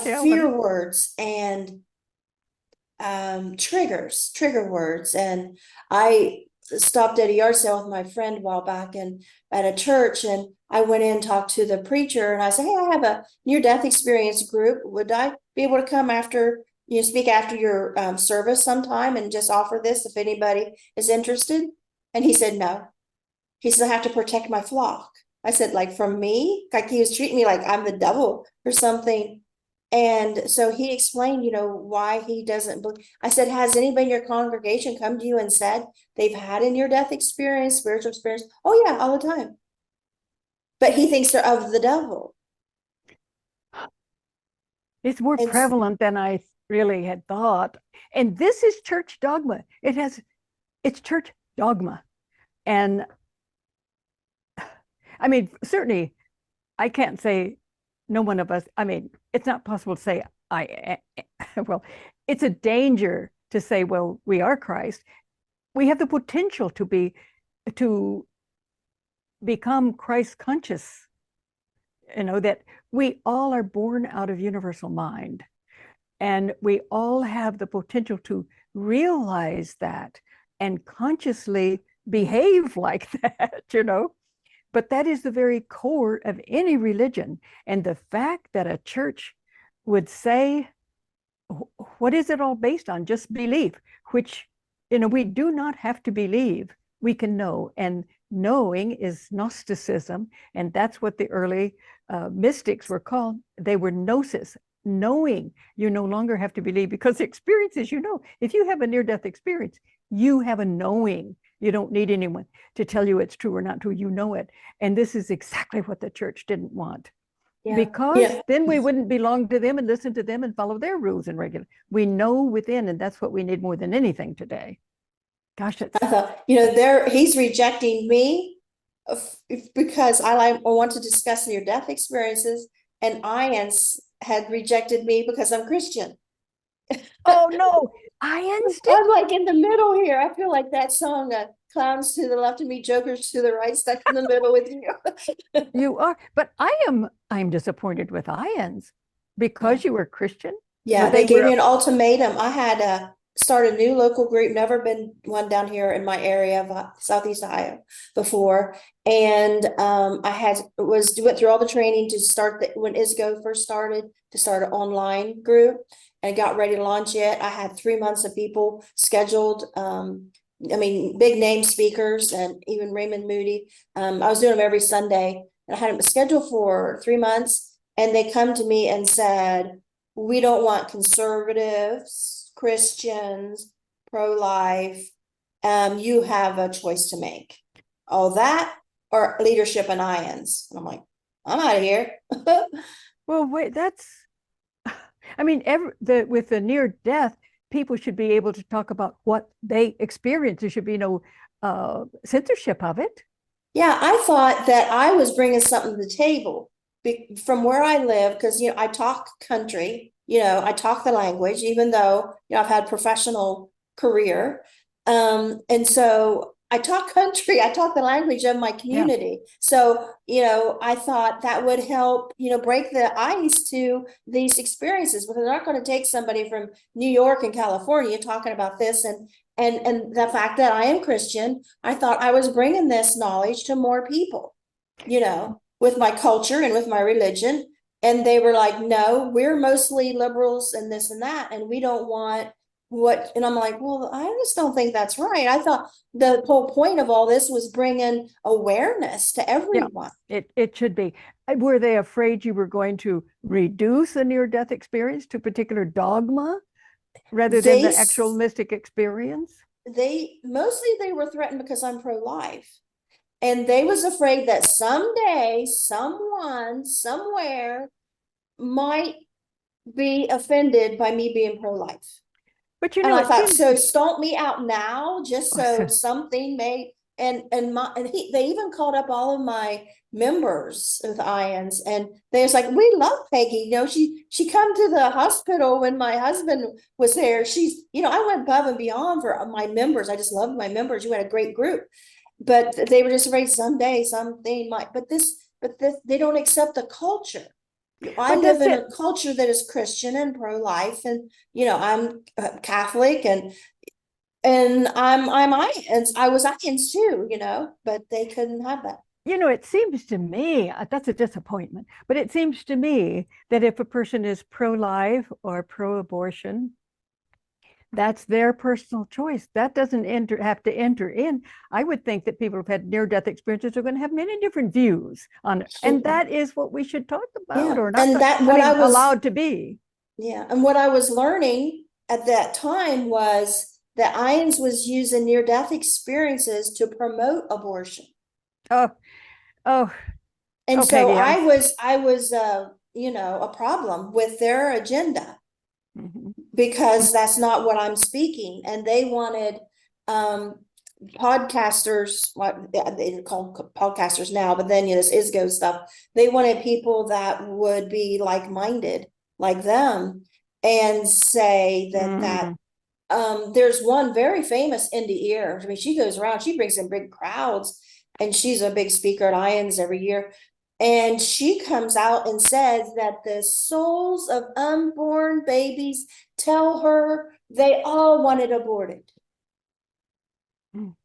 fear words and trigger words. And I stopped at a yard sale with my friend a while back and at a church, and I went in and talked to the preacher, and I said, hey, I have a near-death experience group. Would I be able to come after, speak after your service sometime and just offer this if anybody is interested? And he said, no. He said, I have to protect my flock. I said, like, from me? Like he was treating me like I'm the devil or something. And so he explained, why he doesn't believe. I said, has anybody in your congregation come to you and said they've had a near-death experience, spiritual experience? Oh yeah, all the time. But he thinks they're of the devil. It's more prevalent than I really had thought. And this is church dogma. It's church dogma. And I mean, certainly I can't say no one of us, I mean, it's not possible to say well, it's a danger to say, well, we are Christ. We have the potential to become Christ conscious, that we all are born out of universal mind, and we all have the potential to realize that and consciously behave like that, But that is the very core of any religion. And the fact that a church would say, what is it all based on? Just belief, which, we do not have to believe. We can know. And knowing is Gnosticism. And that's what the early mystics were called. They were gnosis, knowing. You no longer have to believe, because the experience is, if you have a near-death experience, you have a knowing. You don't need anyone to tell you it's true or not true. You know it. And this is exactly what the church didn't want. Yeah. Because then we wouldn't belong to them and listen to them and follow their rules and regulations. We know within, and that's what we need more than anything today. Gosh, I thought, he's rejecting me because I want to discuss near-death experiences, and IANDS had rejected me because I'm Christian. Oh no, IANDS did? I'm like in the middle here. I feel like that song, clowns to the left of me, jokers to the right, stuck in the middle with you. You are, but I'm disappointed with IANDS because you were Christian. Yeah, Were they they gave were me an ultimatum. I had to start a new local group, never been one down here in my area of Southeast Ohio before. And I went through all the training to start when ISGO first started, to start an online group and got ready to launch it. I had 3 months of people scheduled. I mean, big name speakers and even Raymond Moody. I was doing them every Sunday, and I had them scheduled for 3 months. And they come to me and said, we don't want conservatives, Christians, pro-life. You have a choice to make. All that or leadership and IANDS. And I'm like, I'm out of here. well, wait, that's I mean, with the near death, people should be able to talk about what they experience. There should be no censorship of it. Yeah, I thought that I was bringing something to the table from where I live, because I talk country, I talk the language, even though I've had professional career, and so I talk country, I talk the language of my Yeah. community. So I thought that would help break the ice to these experiences, because they're not going to take somebody from New York and California talking about this, and the fact that I am Christian, I thought I was bringing this knowledge to more people, with my culture and with my religion. And they were like, no, we're mostly liberals and this and that, and we don't want and I'm like, well, I just don't think that's right. I thought the whole point of all this was bringing awareness to everyone. Yeah, it should be. Were they afraid you were going to reduce a near-death experience to a particular dogma rather than They the actual mystic experience? they mostly they were threatened because I'm pro-life. And they was afraid that someday someone somewhere might be offended by me being pro-life. But And I it thought, seems so stomp me out now, just so something may. They even called up all of my members with IANDS, and they was like, we love Pegi. She come to the hospital when my husband was there. I went above and beyond for my members. I just loved my members. You had a great group, but they were just afraid someday something might. But they don't accept the culture. I but live that's in it. a culture that is Christian and pro-life, and I'm Catholic, and I'm IANDS. I was IANDS too, but they couldn't have that. It seems to me that's a disappointment, but it seems to me that if a person is pro-life or pro-abortion, that's their personal choice. That doesn't have to enter in. I would think that people who've had near-death experiences are going to have many different views on it, and that is what we should talk about, Yeah, or not. and that I what I mean, was allowed to be. yeah, and what I was learning at that time was that IANDS was using near-death experiences to promote abortion. Oh, oh, And oh, so Pegi, I was a problem with their agenda, Mhm. because that's not what I'm speaking. And they wanted podcasters, what they call podcasters now, but then this ISGO stuff. They wanted people that would be like-minded like them, and say that Mm. there's one very famous NDE. I mean, she goes around, she brings in big crowds, and she's a big speaker at IANDS every year. And she comes out and says that the souls of unborn babies tell her they all wanted aborted. Mm.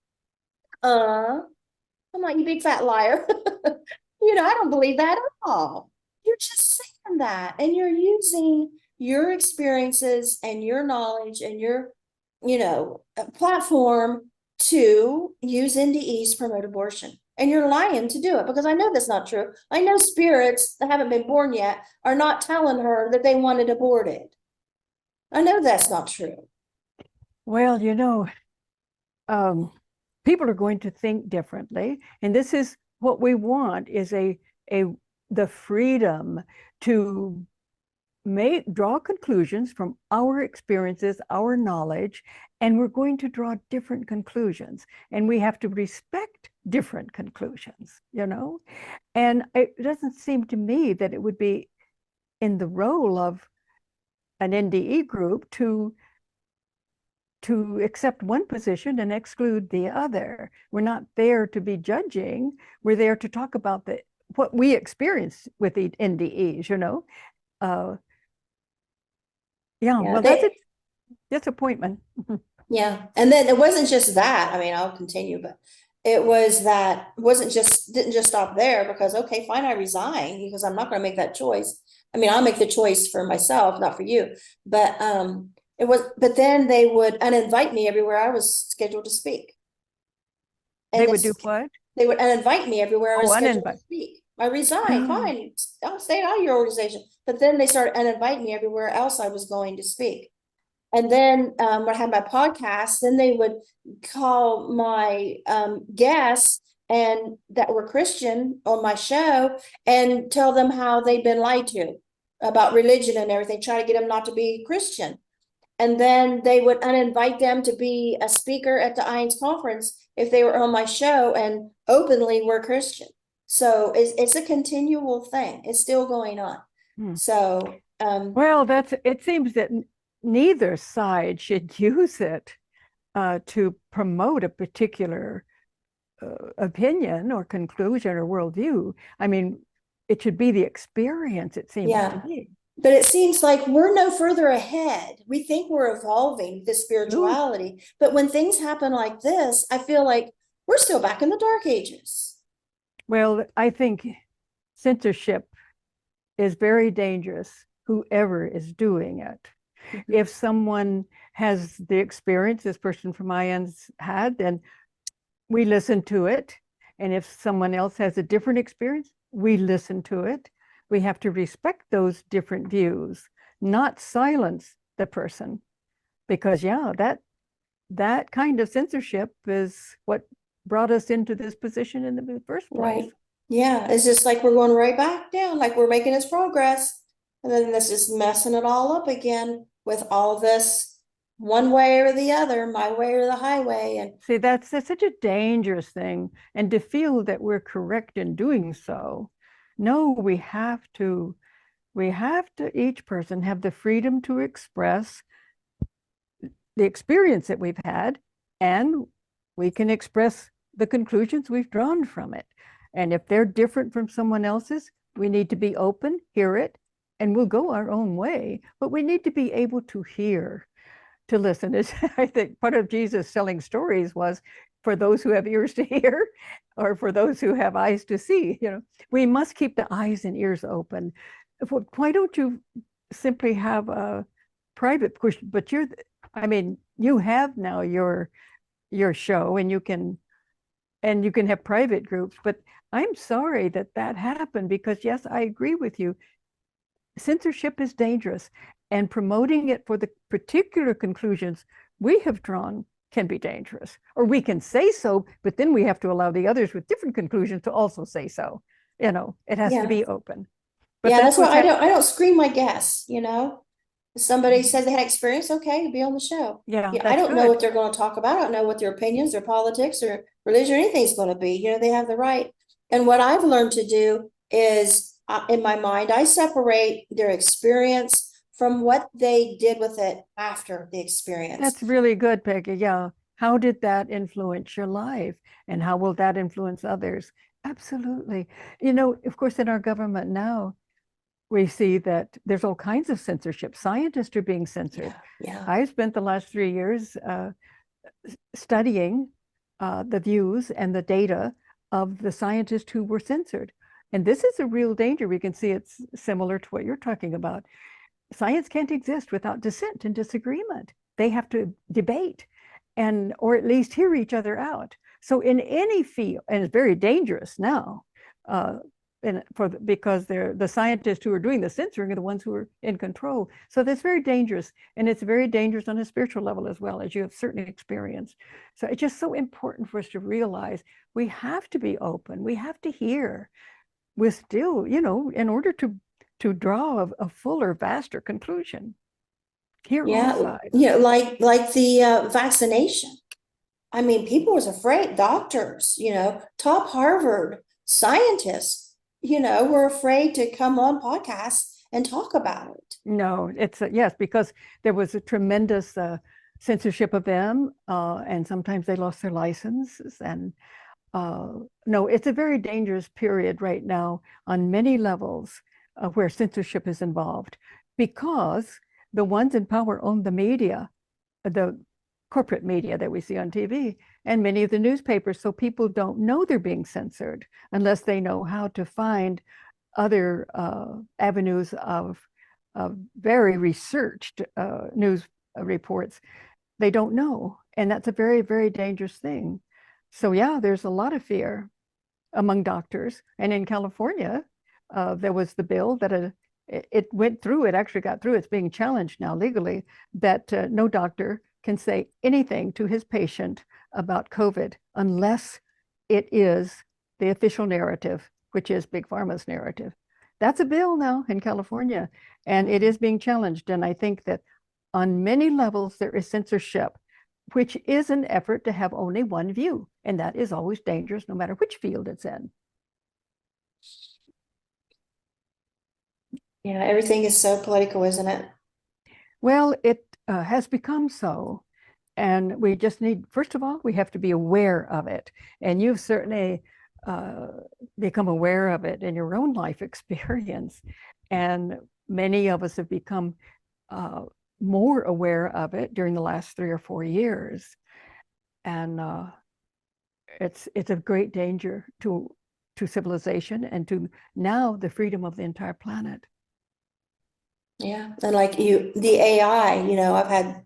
I'm like, you big fat liar. I don't believe that at all. You're just saying that, and you're using your experiences and your knowledge and your, platform to use NDEs to promote abortion. And you're lying to do it, because I know that's not true. I know spirits that haven't been born yet are not telling her that they wanted aborted. I know that's not true. Well, um, people are going to think differently, and this is what we want: is a the freedom to draw conclusions from our experiences, our knowledge, and we're going to draw different conclusions, and we have to respect different conclusions. And it doesn't seem to me that it would be in the role of an NDE group to to accept one position and exclude the other. We're not there to be judging. We're there to talk about what we experience with the NDEs, Yeah, Yeah, well, that's a disappointment. yeah. And then it wasn't just that. I mean, I'll continue, but it was that didn't just stop there because, okay, fine, I resign because I'm not going to make that choice. I mean, I'll make the choice for myself, not for you. But then they would uninvite me everywhere I was scheduled to speak. They would do what? They would uninvite me everywhere I was scheduled to Uninvite. speak. I resigned, fine, I'll stay out of your organization. But then they started uninviting me everywhere else I was going to speak. And then when I had my podcast, then they would call my guests and that were Christian on my show and tell them how they'd been lied to about religion and everything, try to get them not to be Christian. And then they would uninvite them to be a speaker at the IANDS conference if they were on my show and openly were Christian. So it's a continual thing. It's still going on. So well, it seems that neither side should use it to promote a particular opinion or conclusion or worldview. I mean, it should be the experience, it seems to me. But it seems like we're no further ahead. We think we're evolving this spirituality. But when things happen like this, I feel like we're still back in the dark ages. Well, I think censorship is very dangerous, whoever is doing it. If someone has the experience this person from IANDS had, then we listen to it. And if someone else has a different experience, we listen to it. We have to respect those different views, not silence the person. Because that kind of censorship is what brought us into this position in the first place. Right. Yeah, it's just like we're going right back down, like we're making this progress. And then this is messing it all up again with all this one way or the other, my way or the highway. And see, that's such a dangerous thing. And to feel that we're correct in doing so, no, we have to, each person have the freedom to express the experience that we've had, and we can express the conclusions we've drawn from it. And if they're different from someone else's, we need to be open, hear it, and we'll go our own way. But we need to be able to hear, to listen. I think part of Jesus telling stories was for those who have ears to hear, or for those who have eyes to see. We must keep the eyes and ears open. Why don't you simply have a private question? But you have now your show, and you can have private groups. But I'm sorry that happened, because yes, I agree with you. Censorship is dangerous, and promoting it for the particular conclusions we have drawn can be dangerous. Or we can say so, but then we have to allow the others with different conclusions to also say so. It has to be open. But that's why I don't screen my guests. If somebody says they had experience, okay, be on the show. I don't know what they're going to talk about. I don't know what their opinions or politics or religion or anything's going to be. They have the right. And what I've learned to do is, in my mind, I separate their experience from what they did with it after the experience. That's really good, Peggy. Yeah. How did that influence your life? And how will that influence others? Absolutely. Of course, in our government now, we see that there's all kinds of censorship. Scientists are being censored. Yeah. I spent the last 3 years studying the views and the data of the scientists who were censored. And this is a real danger. We can see it's similar to what you're talking about. Science can't exist without dissent and disagreement. They have to debate or at least hear each other out. So in any field, and it's very dangerous now, because they're the scientists who are doing the censoring are the ones who are in control. So that's very dangerous, and it's very dangerous on a spiritual level as well, as you have certainly experienced. So it's just so important for us to realize we have to be open. We have to hear. We're still, in order to draw a fuller, vaster conclusion. Hear all sides. Like the vaccination. I mean, people was afraid. Doctors, top Harvard scientists, were afraid to come on podcasts and talk about it. No, it's yes, because there was a tremendous censorship of them, and sometimes they lost their licenses. And no, it's a very dangerous period right now on many levels where censorship is involved, because the ones in power own the media, the corporate media that we see on TV, and many of the newspapers. So people don't know they're being censored unless they know how to find other avenues of very researched news reports. They don't know. And that's a very, very dangerous thing. So yeah, there's a lot of fear among doctors. And in California, there was the bill that it went through, it actually got through, it's being challenged now legally, that no doctor can say anything to his patient about COVID unless it is the official narrative, which is Big Pharma's narrative. That's a bill now in California, and it is being challenged. And I think that on many levels, there is censorship, which is an effort to have only one view. And that is always dangerous, no matter which field it's in. Yeah, everything is so political, isn't it? Well, it has become so. And we just need, first of all, we have to be aware of it. And you've certainly become aware of it in your own life experience. And many of us have become more aware of it during the last 3 or 4 years. And it's a great danger to civilization and to now the freedom of the entire planet. Yeah, and like the AI, I've had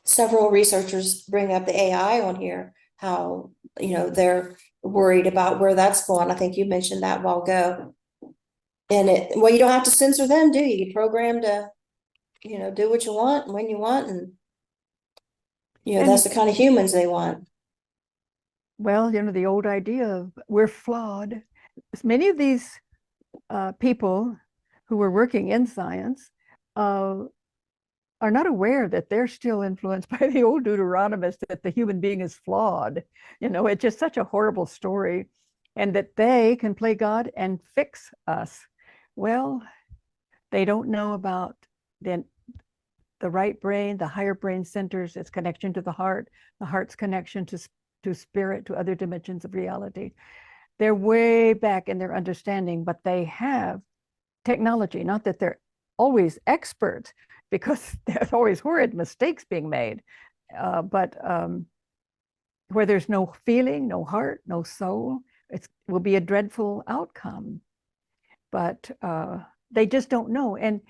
several researchers bring up the AI on here, how, they're worried about where that's going. I think you mentioned that a while ago. And well, you don't have to censor them, do you? You program to, do what you want when you want. And, that's the kind of humans they want. Well, the old idea of we're flawed. Many of these people who are working in science are not aware that they're still influenced by the old Deuteronomist, that the human being is flawed. It's just such a horrible story, and that they can play God and fix us. Well, they don't know about the right brain, the higher brain centers, its connection to the heart's connection to spirit, to other dimensions of reality. They're way back in their understanding, but they have technology. Not that they're always experts, because there's always horrid mistakes being made, but where there's no feeling, no heart, no soul, it will be a dreadful outcome. But they just don't know. And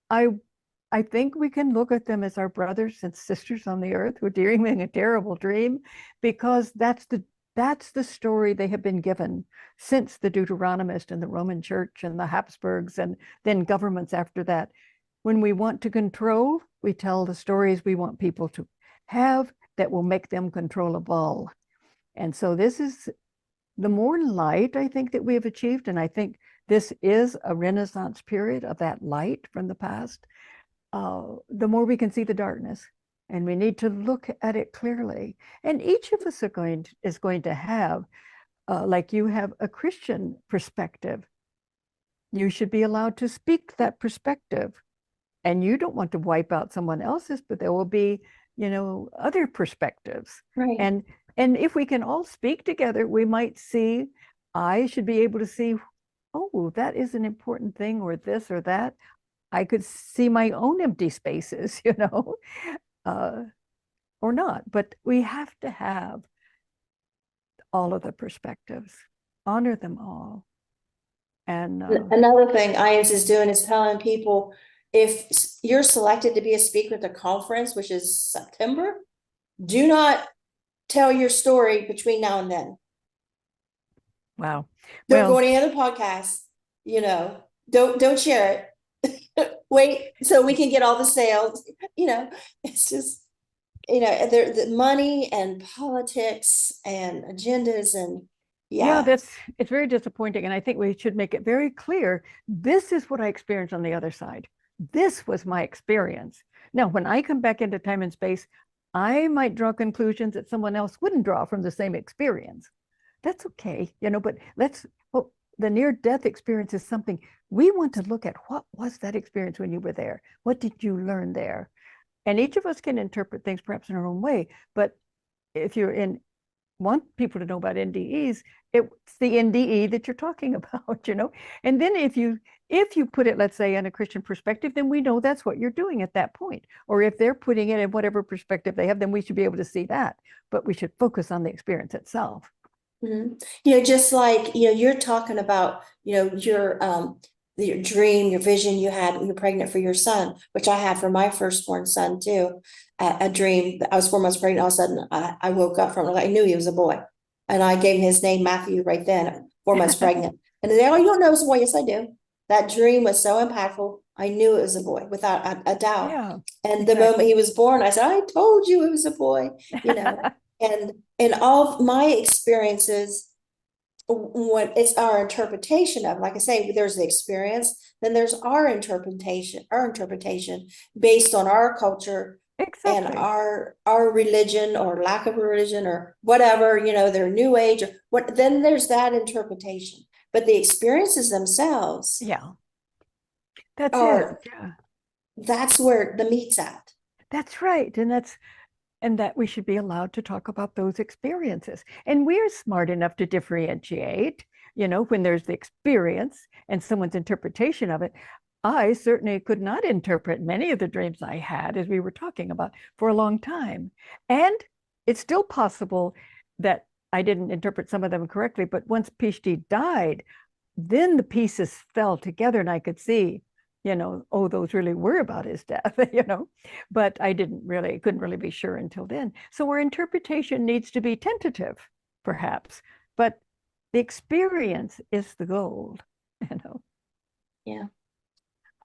I think we can look at them as our brothers and sisters on the earth who are dreaming a terrible dream, because that's the story they have been given since the Deuteronomist and the Roman Church and the Habsburgs, and then governments after that. When we want to control, we tell the stories we want people to have that will make them controllable. And so this is the more light, I think, that we have achieved. And I think this is a Renaissance period of that light from the past. The more we can see the darkness, and we need to look at it clearly. And each of us is going to have, like you have a Christian perspective. You should be allowed to speak that perspective. And you don't want to wipe out someone else's, but there will be, other perspectives. Right. And if we can all speak together, we might see, I should be able to see, oh, that is an important thing, or this or that. I could see my own empty spaces, or not. But we have to have all of the perspectives, honor them all. And another thing IANDS is doing is telling people, if you're selected to be a speaker at the conference, which is September, do not tell your story between now and then. Wow. Don't go on any other podcasts, don't share it. Wait so we can get all the sales. It's just, the money and politics and agendas, and yeah, it's very disappointing. And I think we should make it very clear, this is what I experienced on the other side. This was my experience. Now, when I come back into time and space, I might draw conclusions that someone else wouldn't draw from the same experience. That's okay, but the near-death experience is something we want to look at. What was that experience when you were there? What did you learn there? And each of us can interpret things perhaps in our own way. But if you want people to know about NDEs, it's the NDE that you're talking about, And then if you put it, let's say, in a Christian perspective, then we know that's what you're doing at that point. Or if they're putting it in whatever perspective they have, then we should be able to see that. But we should focus on the experience itself. Just like, you're talking about, your dream, your vision you had when you're pregnant for your son, which I had for my firstborn son too. A dream that I was 4 months pregnant. All of a sudden, I woke up from it. I knew he was a boy, and I gave him his name Matthew right then. 4 months pregnant, and they, oh, you don't know it's a boy. Yes, I do. That dream was so impactful. I knew it was a boy without a doubt. Yeah, and the moment he was born, I said, I told you it was a boy. And in all my experiences, when it's our interpretation of, like I say, there's the experience, then there's our interpretation based on our culture and exactly. our religion or lack of religion or whatever, their new age or what, then there's that interpretation. But the experiences themselves, Yeah, that's are, it. Yeah, that's where the meat's at. that's right. And that we should be allowed to talk about those experiences. And we're smart enough to differentiate, when there's the experience and someone's interpretation of it. I certainly could not interpret many of the dreams I had, as we were talking about, for a long time. And it's still possible that I didn't interpret some of them correctly, but once Ph.D. died, then the pieces fell together and I could see, oh, those really were about his death, but I couldn't really be sure until then. So our interpretation needs to be tentative, perhaps, but the experience is the gold, Yeah.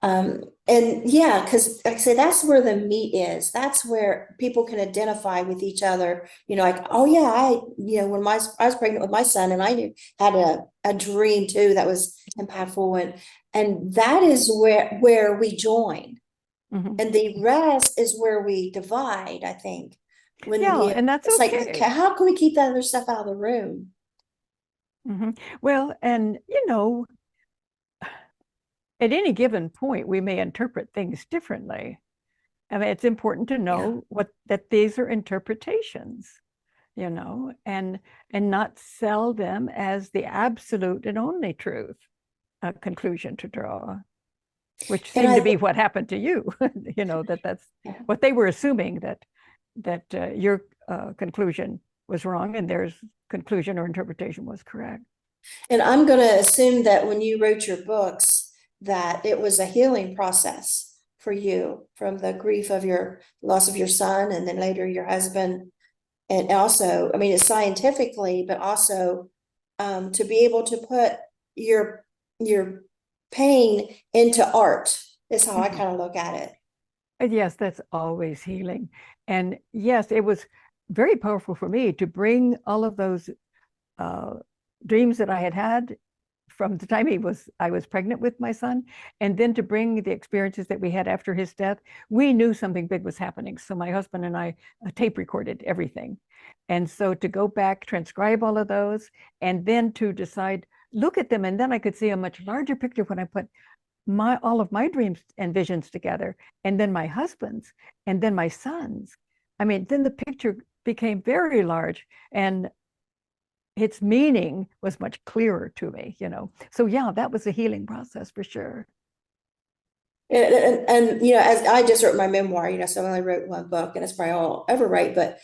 And yeah, because like I say, that's where the meat is. That's where people can identify with each other. Like, oh yeah, when I was pregnant with my son, and I had a dream too that was impactful, and that is where we join, mm-hmm. and the rest is where we divide. I think And that's it's okay. like, how can we keep that other stuff out of the room? Mm-hmm. Well, and at any given point, we may interpret things differently. I mean, it's important to know that these are interpretations, and not sell them as the absolute and only truth conclusion to draw, which seemed to be what happened to you. That's what they were assuming, that your conclusion was wrong and their conclusion or interpretation was correct. And I'm going to assume that when you wrote your books, that it was a healing process for you from the grief of your loss of your son and then later your husband. And also, I mean, it's scientifically, but also to be able to put your pain into art is how I kind of look at it. Yes, that's always healing. And yes, it was very powerful for me to bring all of those dreams that I had from the time I was pregnant with my son, and then to bring the experiences that we had after his death. We knew something big was happening. So my husband and I tape recorded everything. And so to go back, transcribe all of those, and then to decide, look at them, and then I could see a much larger picture when I put all of my dreams and visions together, and then my husband's, and then my son's. I mean, then the picture became very large, and its meaning was much clearer to me, So yeah, that was a healing process for sure. And as I just wrote my memoir, so I only wrote one book, and it's probably all I'll ever write. But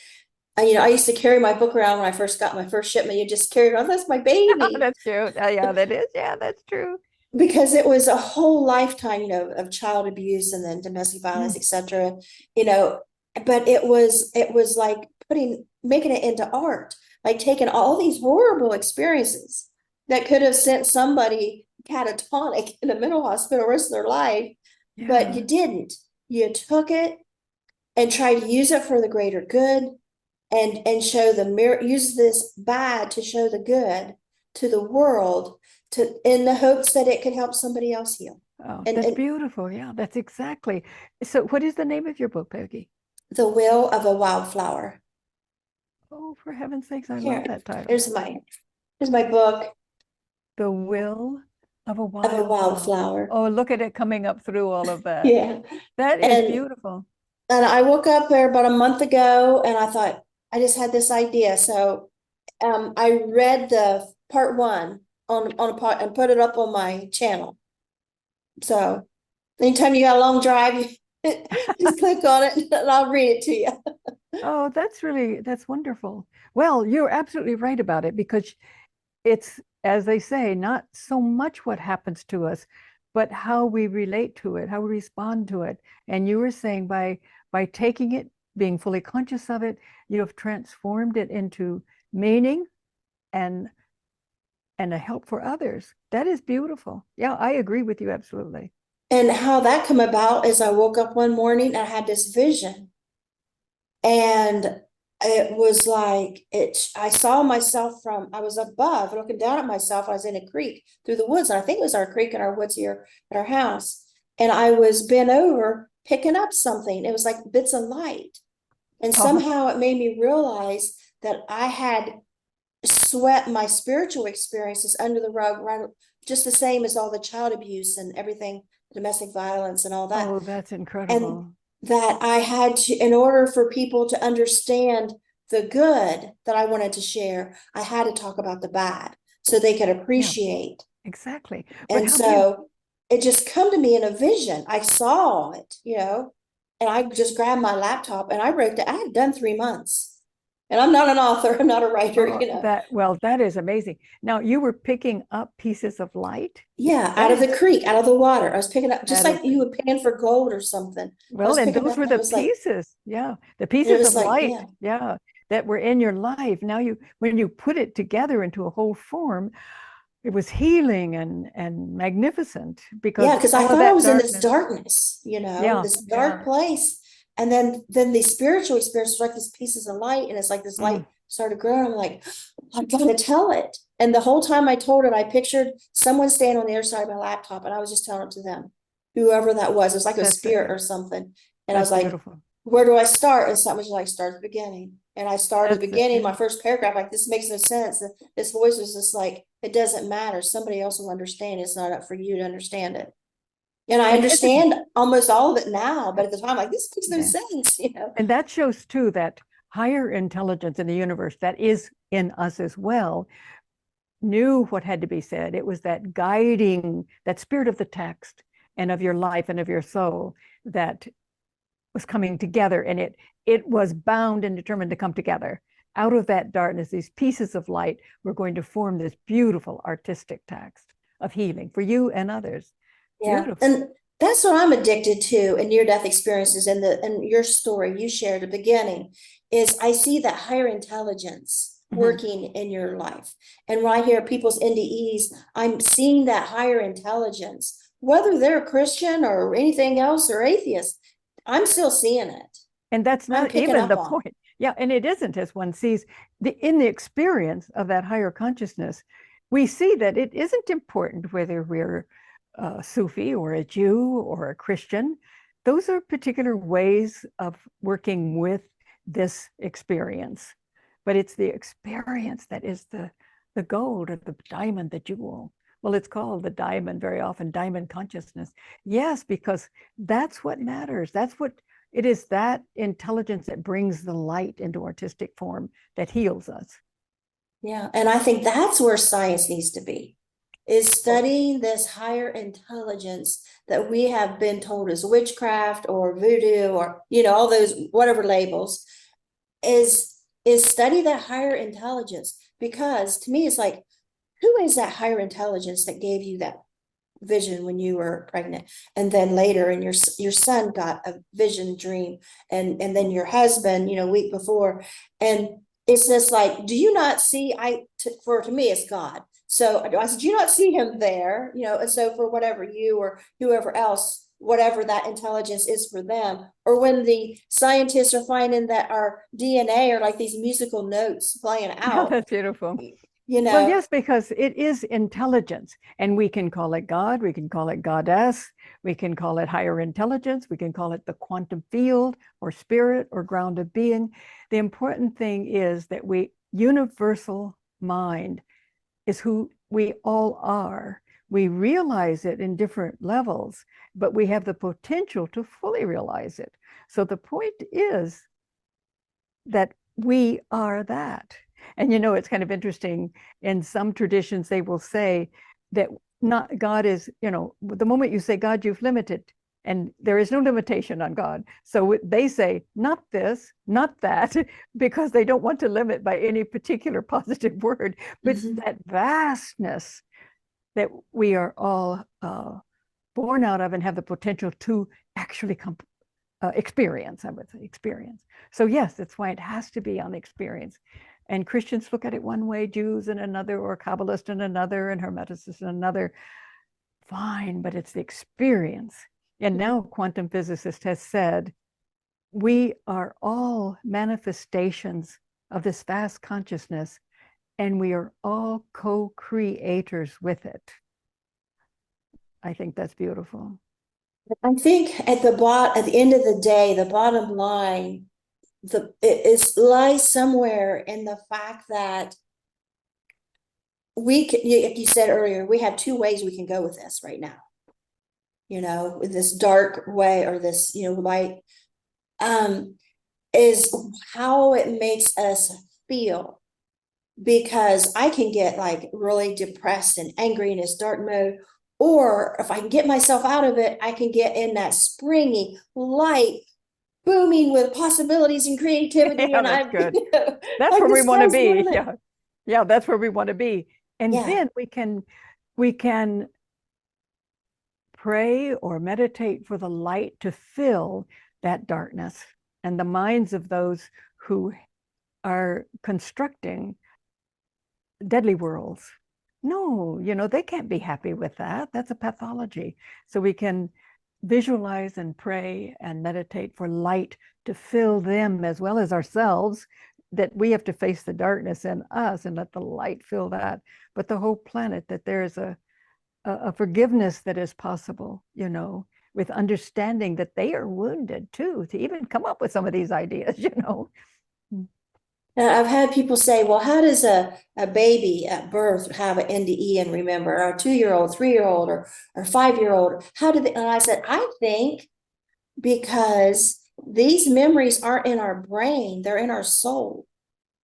I used to carry my book around when I first got my first shipment. You just carry it on. That's my baby. That's true. Yeah, that is. Yeah, that's true. Because it was a whole lifetime, of child abuse and then domestic violence, etc. But it was like making it into art, like taking all these horrible experiences that could have sent somebody catatonic in a mental hospital the rest of their life, but you didn't. You took it and tried to use it for the greater good, and show the mirror, use this bad to show the good to the world, in the hopes that it could help somebody else heal. Oh, that's beautiful. Yeah, that's exactly. So what is the name of your book, Peggy? The Will of a Wildflower. Oh, for heaven's sakes, I love that title. Here's my book. The Will of a Wildflower. Oh, look at it coming up through all of that. Yeah. That is beautiful. And I woke up there about a month ago and I thought, I just had this idea. So I read the part one on a part and put it up on my channel. So anytime you got a long drive, you just click on it and I'll read it to you. Oh, that's wonderful. Well, you're absolutely right about it because it's, as they say, not so much what happens to us, but how we relate to it, how we respond to it. And you were saying by taking it, being fully conscious of it, you have transformed it into meaning and a help for others. That is beautiful. Yeah, I agree with you absolutely. And how that come about is I woke up one morning and I had this vision. And it was like I saw myself from, I was above looking down at myself. I was in a creek through the woods. And I think it was our creek in our woods here at our house. And I was bent over picking up something. It was like bits of light. And Oh, somehow it made me realize that I had swept my spiritual experiences under the rug, right, just the same as all the child abuse and everything, domestic violence and all that. oh, that's And incredible. that I had to, in order for people to understand the good that I wanted to share, I had to talk about the bad so they could Yeah, appreciate. exactly. But And how beautiful. so it just come to me in a vision. I saw it, and I just grabbed my laptop and I wrote that I had done 3 months. And I'm not an author, I'm not a writer. Well, that is amazing. Now you were picking up pieces of light. Yeah, out That of is the creek, out of the water. I was picking up just that is like you would pan for gold or something. I well, was and picking those up were and it the was like, pieces. Yeah, the and it pieces was of like, light. yeah. Yeah, that were in your life. Now when you put it together into a whole form, it was healing and magnificent Yeah, because because I all of thought I that was in this darkness. darkness, Yeah, this dark yeah. place. And then the spiritual experience was like these pieces of light, and it's like this Mm, light started growing. I'm like, I'm gonna tell it. And the whole time I told it, I pictured someone standing on the other side of my laptop, and I was just telling it to them, whoever that was. It was like a that's spirit or something. And I was that's like, beautiful. where do I start? And something was like, start at the beginning. And I started at the That's beginning, yeah. my first paragraph, like, this makes no sense. And this voice was just like, it doesn't matter. Somebody else will understand. It's not up for you to understand it. And I And isn't understand almost all of it now, but at the time, like, this makes no yeah. sense. And that shows too that higher intelligence in the universe that is in us as well knew what had to be said. It was that guiding, that spirit of the text and of your life and of your soul that was coming together, and it was bound and determined to come together. Out of that darkness, these pieces of light were going to form this beautiful artistic text of healing for you and others. Yeah. Beautiful. And that's what I'm addicted to in near-death experiences and your story you shared at the beginning is I see that higher intelligence Mhm. working in your life. And when I hear people's NDEs, I'm seeing that higher intelligence, whether they're Christian or anything else or atheist, I'm still seeing it. And that's I'm not picking even up the on it. point. Yeah, and it isn't as one sees in the experience of that higher consciousness, we see that it isn't important whether we're a Sufi or a Jew or a Christian. Those are particular ways of working with this experience. But it's the experience that is the gold or the diamond, the jewel. Well, it's called the diamond very often, diamond consciousness. Yes, because that's what matters. That's what it is, that intelligence that brings the light into artistic form that heals us. Yeah. And I think that's where science needs to be, is Oh, studying this higher intelligence that we have been told is witchcraft or voodoo or, all those whatever labels, is study that higher intelligence. Because to me, it's like, who is that higher intelligence that gave you that vision when you were pregnant, and then later and your son got a vision dream, and then your husband, week before. And it's just like, do you not see, to me it's God. So I said, do you not see him there? And so for whatever you or whoever else, whatever that intelligence is for them, or when the scientists are finding that our DNA are like these musical notes playing yeah, out, that's beautiful. you Well, know yes, because it is intelligence, and we can call it God, we can call it goddess, we can call it higher intelligence, we can call it the quantum field or spirit or ground of being. The important thing is that universal mind is who we all are. We realize it in different levels, but we have the potential to fully realize it. So the point is that we are that. And it's kind of interesting. In some traditions, they will say that not God is, the moment you say God, you've limited, and there is no limitation on God. So they say not this, not that, because they don't want to limit by any particular positive word, but that vastness that we are all born out of and have the potential to actually experience, I would say, experience. So yes, that's why it has to be on experience. And Christians look at it one way, Jews in another, or Kabbalists in another, and Hermeticists in another. Fine, but it's the experience. And now quantum physicist has said, we are all manifestations of this vast consciousness, and we are all co-creators with it. I think that's beautiful. I think at the end of the day, the bottom line, it lies somewhere in the fact that we can, like you said earlier, we have two ways we can go with this right now. With this dark way or this, light, is how it makes us feel. Because I can get like really depressed and angry in this dark mode, or if I can get myself out of it, I can get in that springy light, booming with possibilities and creativity. Yeah, And that's good. That's like where the we want to sky's the be. limit. Yeah. Yeah, that's where we want to be. And Yeah. then we can pray or meditate for the light to fill that darkness and the minds of those who are constructing deadly worlds. No, they can't be happy with that. That's a pathology. So we can visualize and pray and meditate for light to fill them as well as ourselves, that we have to face the darkness in us and let the light fill that. But the whole planet, that there is a forgiveness that is possible, with understanding that they are wounded too, to even come up with some of these ideas. I've had people say, well, how does a baby at birth have an NDE and remember, or a 2-year-old, 3-year-old, or 5-year-old? How do they? And I said, I think because these memories aren't in our brain, they're in our soul.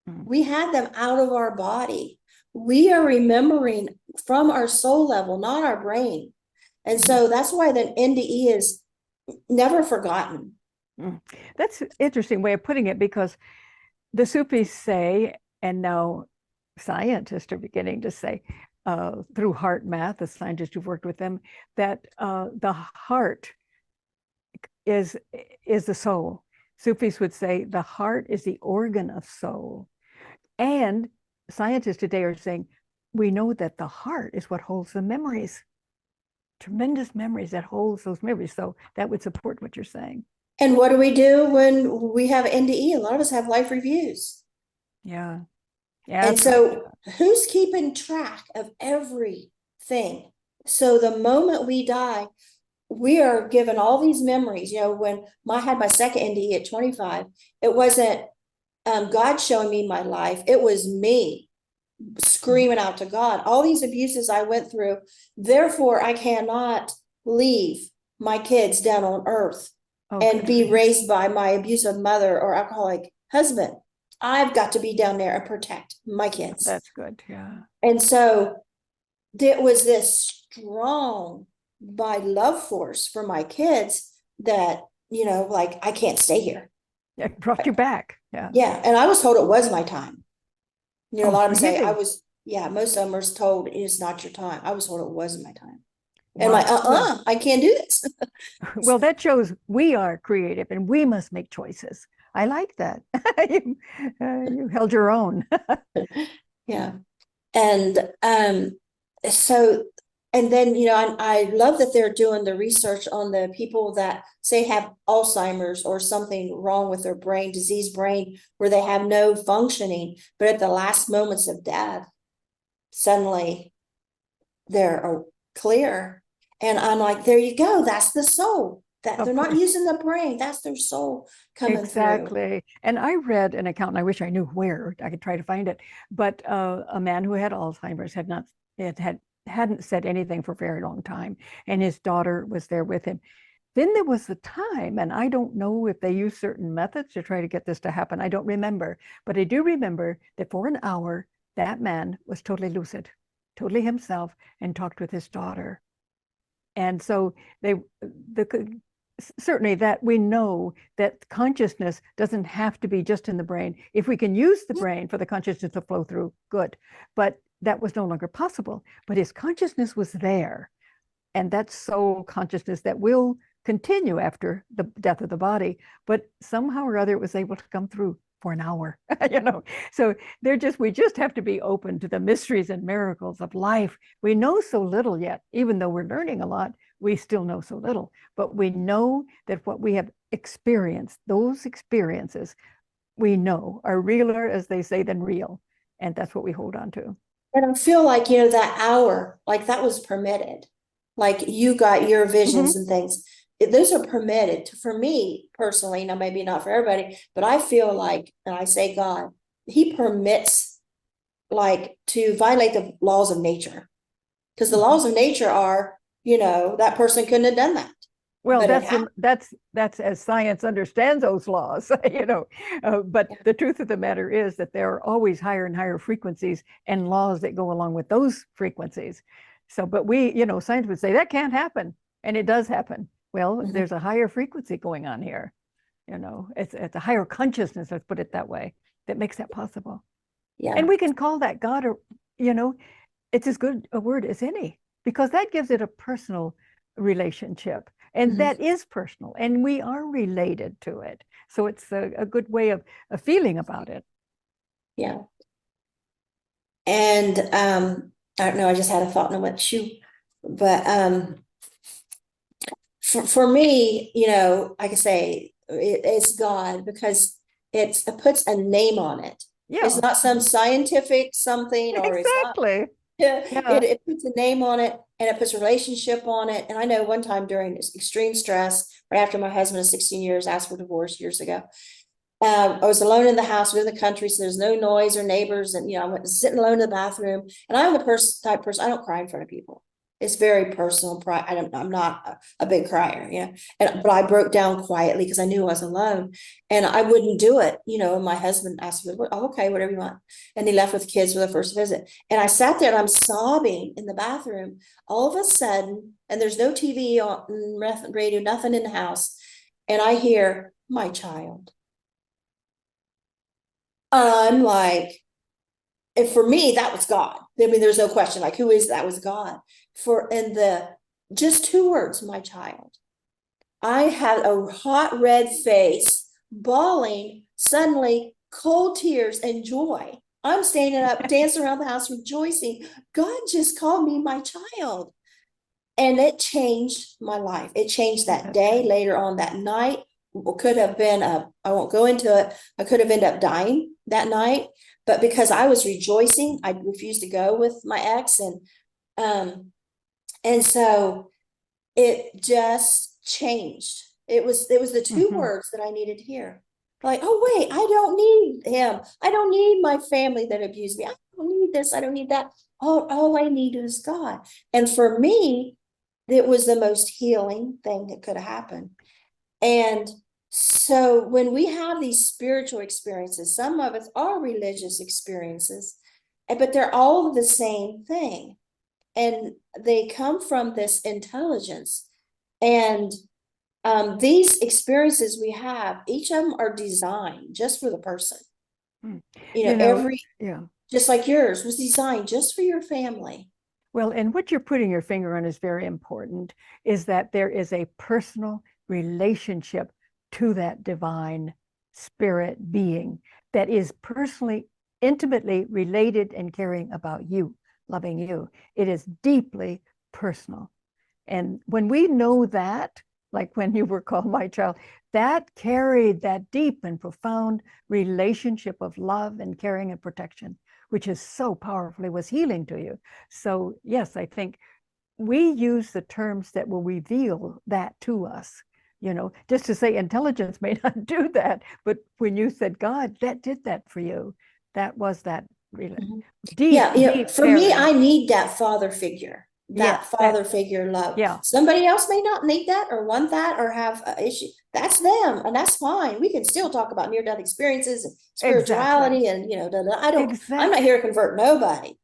We had them out of our body. We are remembering from our soul level, not our brain. And so that's why the NDE is never forgotten. That's an interesting way of putting it, because the Sufis say, and now scientists are beginning to say, through heart math, the scientists who've worked with them, that the heart is the soul. Sufis would say the heart is the organ of soul. And scientists today are saying, we know that the heart is what holds the memories, tremendous memories that holds those memories. So that would support what you're saying. And what do we do when we have NDE? A lot of us have life reviews. Yeah. And so who's keeping track of everything? So the moment we die, we are given all these memories. When I had my second NDE at 25, it wasn't God showing me my life. It was me screaming out to God, all these abuses I went through. Therefore, I cannot leave my kids down on earth and be raised by my abusive mother or alcoholic husband. I've got to be down there and protect my kids. That's good. Yeah. And so there was this strong by love force for my kids that, like, I can't stay here. It brought you back. Yeah. Yeah. And I was told it was my time. A lot of them say really? most of them were told it's not your time. I was told it wasn't my time. And like, I can't do this. Well, that shows we are creative and we must make choices. I like that. You held your own. Yeah. And so, and then, I love that they're doing the research on the people that say have Alzheimer's or something wrong with their brain, diseased brain, where they have no functioning, but at the last moments of death, suddenly they're clear. And I'm like, there you go. That's the soul. That they're not using the brain. That's their soul coming through. Exactly. And I read an account, and I wish I knew where I could try to find it, but a man who had Alzheimer's had hadn't said anything for a very long time, and his daughter was there with him. Then there was the time, and I don't know if they used certain methods to try to get this to happen. I don't remember, but I do remember that for an hour, that man was totally lucid, totally himself, and talked with his daughter. And so certainly that we know that consciousness doesn't have to be just in the brain. If we can use the brain for the consciousness to flow through, good. But that was no longer possible. But his consciousness was there. And that soul consciousness that will continue after the death of the body, but somehow or other it was able to come through for an hour, you know. So we just have to be open to the mysteries and miracles of life. We know so little yet, even though we're learning a lot, we still know so little, but we know that what we have experienced, those experiences we know are realer, as they say, than real. And that's what we hold on to. And I feel like, you know, that hour, like that was permitted. Like you got your visions and things. Those are permitted for me personally. Now, maybe not for everybody, but I feel like, and I say God, he permits like to violate the laws of nature, because the laws of nature are, you know, that person couldn't have done that. Well, But that's as science understands those laws, you know. But the truth of the matter is that there are always higher and higher frequencies and laws that go along with those frequencies. So, but we, you know, science would say that can't happen, and it does happen. Well, there's a higher frequency going on here. You know, it's a higher consciousness, let's put it that way, that makes that possible. yeah. And we can call that God, or, you know, it's as good a word as any, because that gives it a personal relationship. And that is personal, and we are related to it. So it's a good way of feeling about it. Yeah. And I don't know, I just had a thought and I went, shoot. But for me, you know, like I say, it's God, because it puts a name on it. Yeah. It's not some scientific something, or exactly. it's not, it puts a name on it, and it puts a relationship on it. And I know one time during extreme stress, right after my husband of 16 years asked for divorce years ago, I was alone in the house, we're in the country, so there's no noise or neighbors. And, you know, I went sitting alone in the bathroom, and I'm the type of person, I don't cry in front of people. It's very personal. I'm not a big crier, you know, but I broke down quietly because I knew I was alone, and I wouldn't do it. You know, my husband asked me, oh, okay, whatever you want. And he left with kids for the first visit. And I sat there and I'm sobbing in the bathroom. All of a sudden, and there's no TV on, radio, nothing in the house. And I hear, my child. I'm like, and for me, that was God. I mean, there's no question, like, who is that? Was God. And just 2 words, my child. I had a hot red face, bawling, suddenly cold tears and joy. I'm standing up, dancing around the house, rejoicing. God just called me my child. And it changed my life. It changed that day. Later on that night, could have been I won't go into it. I could have ended up dying that night, but because I was rejoicing, I refused to go with my ex, and so it just changed. It was the 2 words that I needed to hear. Like, oh wait, I don't need him. I don't need my family that abused me. I don't need this. I don't need that. All I need is God. And for me, it was the most healing thing that could have happened. And so when we have these spiritual experiences, some of us are religious experiences, but they're all the same thing. And they come from this intelligence. And these experiences we have, each of them are designed just for the person. You know, just like yours was designed just for your family. Well, and what you're putting your finger on is very important, is that there is a personal relationship to that divine spirit being that is personally, intimately related and caring about you, loving you. It is deeply personal. And when we know that, like when you were called my child, that carried that deep and profound relationship of love and caring and protection, which is so powerfully was healing to you. So yes, I think we use the terms that will reveal that to us. You know, just to say intelligence may not do that, but when you said God, that did that for you. That was that really Mhm. deep, Yeah, you know, deep for me, caring. I need that father figure, Yeah, that father figure love. yeah, Somebody else may not need that or want that or have an issue. That's them, and that's fine. We can still talk about near-death experiences and exactly, spirituality and, you know, I'm not exactly. here to convert nobody.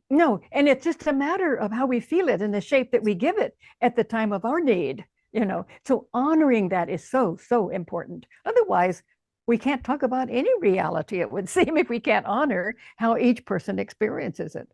No, and it's just a matter of how we feel it and the shape that we give it at the time of our need, you know. So honoring that is so, so important. Otherwise, we can't talk about any reality, it would seem, if we can't honor how each person experiences it,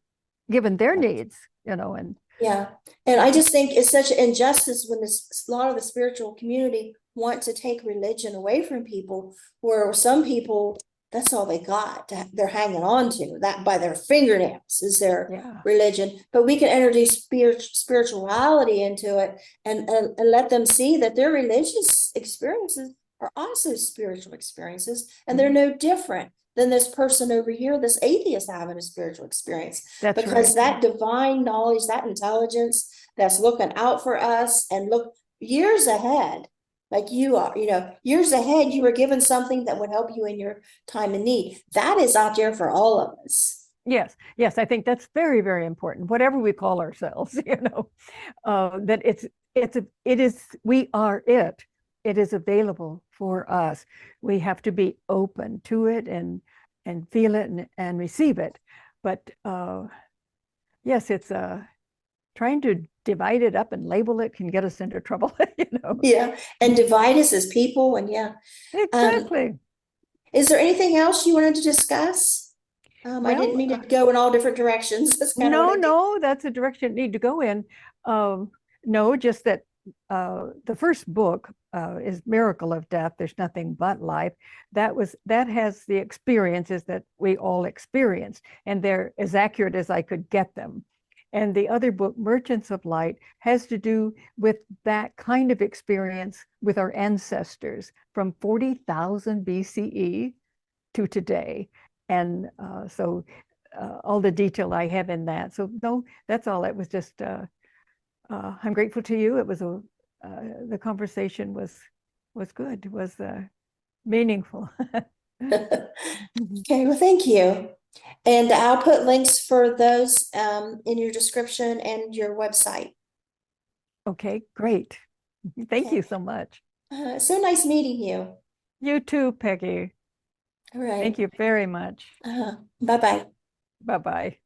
given their needs, you know, and Yeah, and I just think it's such an injustice when a lot of the spiritual community want to take religion away from people, where some people, that's all they got. They're hanging on to that by their fingernails is their yeah, religion. But we can introduce spirituality into it and let them see that their religious experiences are also spiritual experiences, and they're no different than this person over here, this atheist having a spiritual experience, that's right. because that divine knowledge, that intelligence that's looking out for us and look years ahead, like you are, you know, years ahead, you were given something that would help you in your time of need. That is out there for all of us. Yes, yes, I think that's very, very important. Whatever we call ourselves, you know, that it is, we are it. It is available for us. We have to be open to it and feel it and receive it. But yes, it's trying to divide it up and label it can get us into trouble, you know. Yeah, and divide us as people, and yeah. Um, Exactly. is there anything else you wanted to discuss? I didn't Well, mean to go in all different directions. That's kind of what no, I do. no, that's a direction it need to go in. No, just that the first book is Miracle of Death. There's nothing but life. That has the experiences that we all experience, and they're as accurate as I could get them. And the other book, Merchants of Light, has to do with that kind of experience with our ancestors from 40,000 BCE to today. And so all the detail I have in that. So no, that's all. It was just, I'm grateful to you. It was the conversation was good, was meaningful. Okay, well, thank you. And I'll put links for those in your description and your website. Okay, great. Thank Okay. you so much. So nice meeting you. You too, Peggy. All Thank right. you very much. Bye-bye. Bye-bye.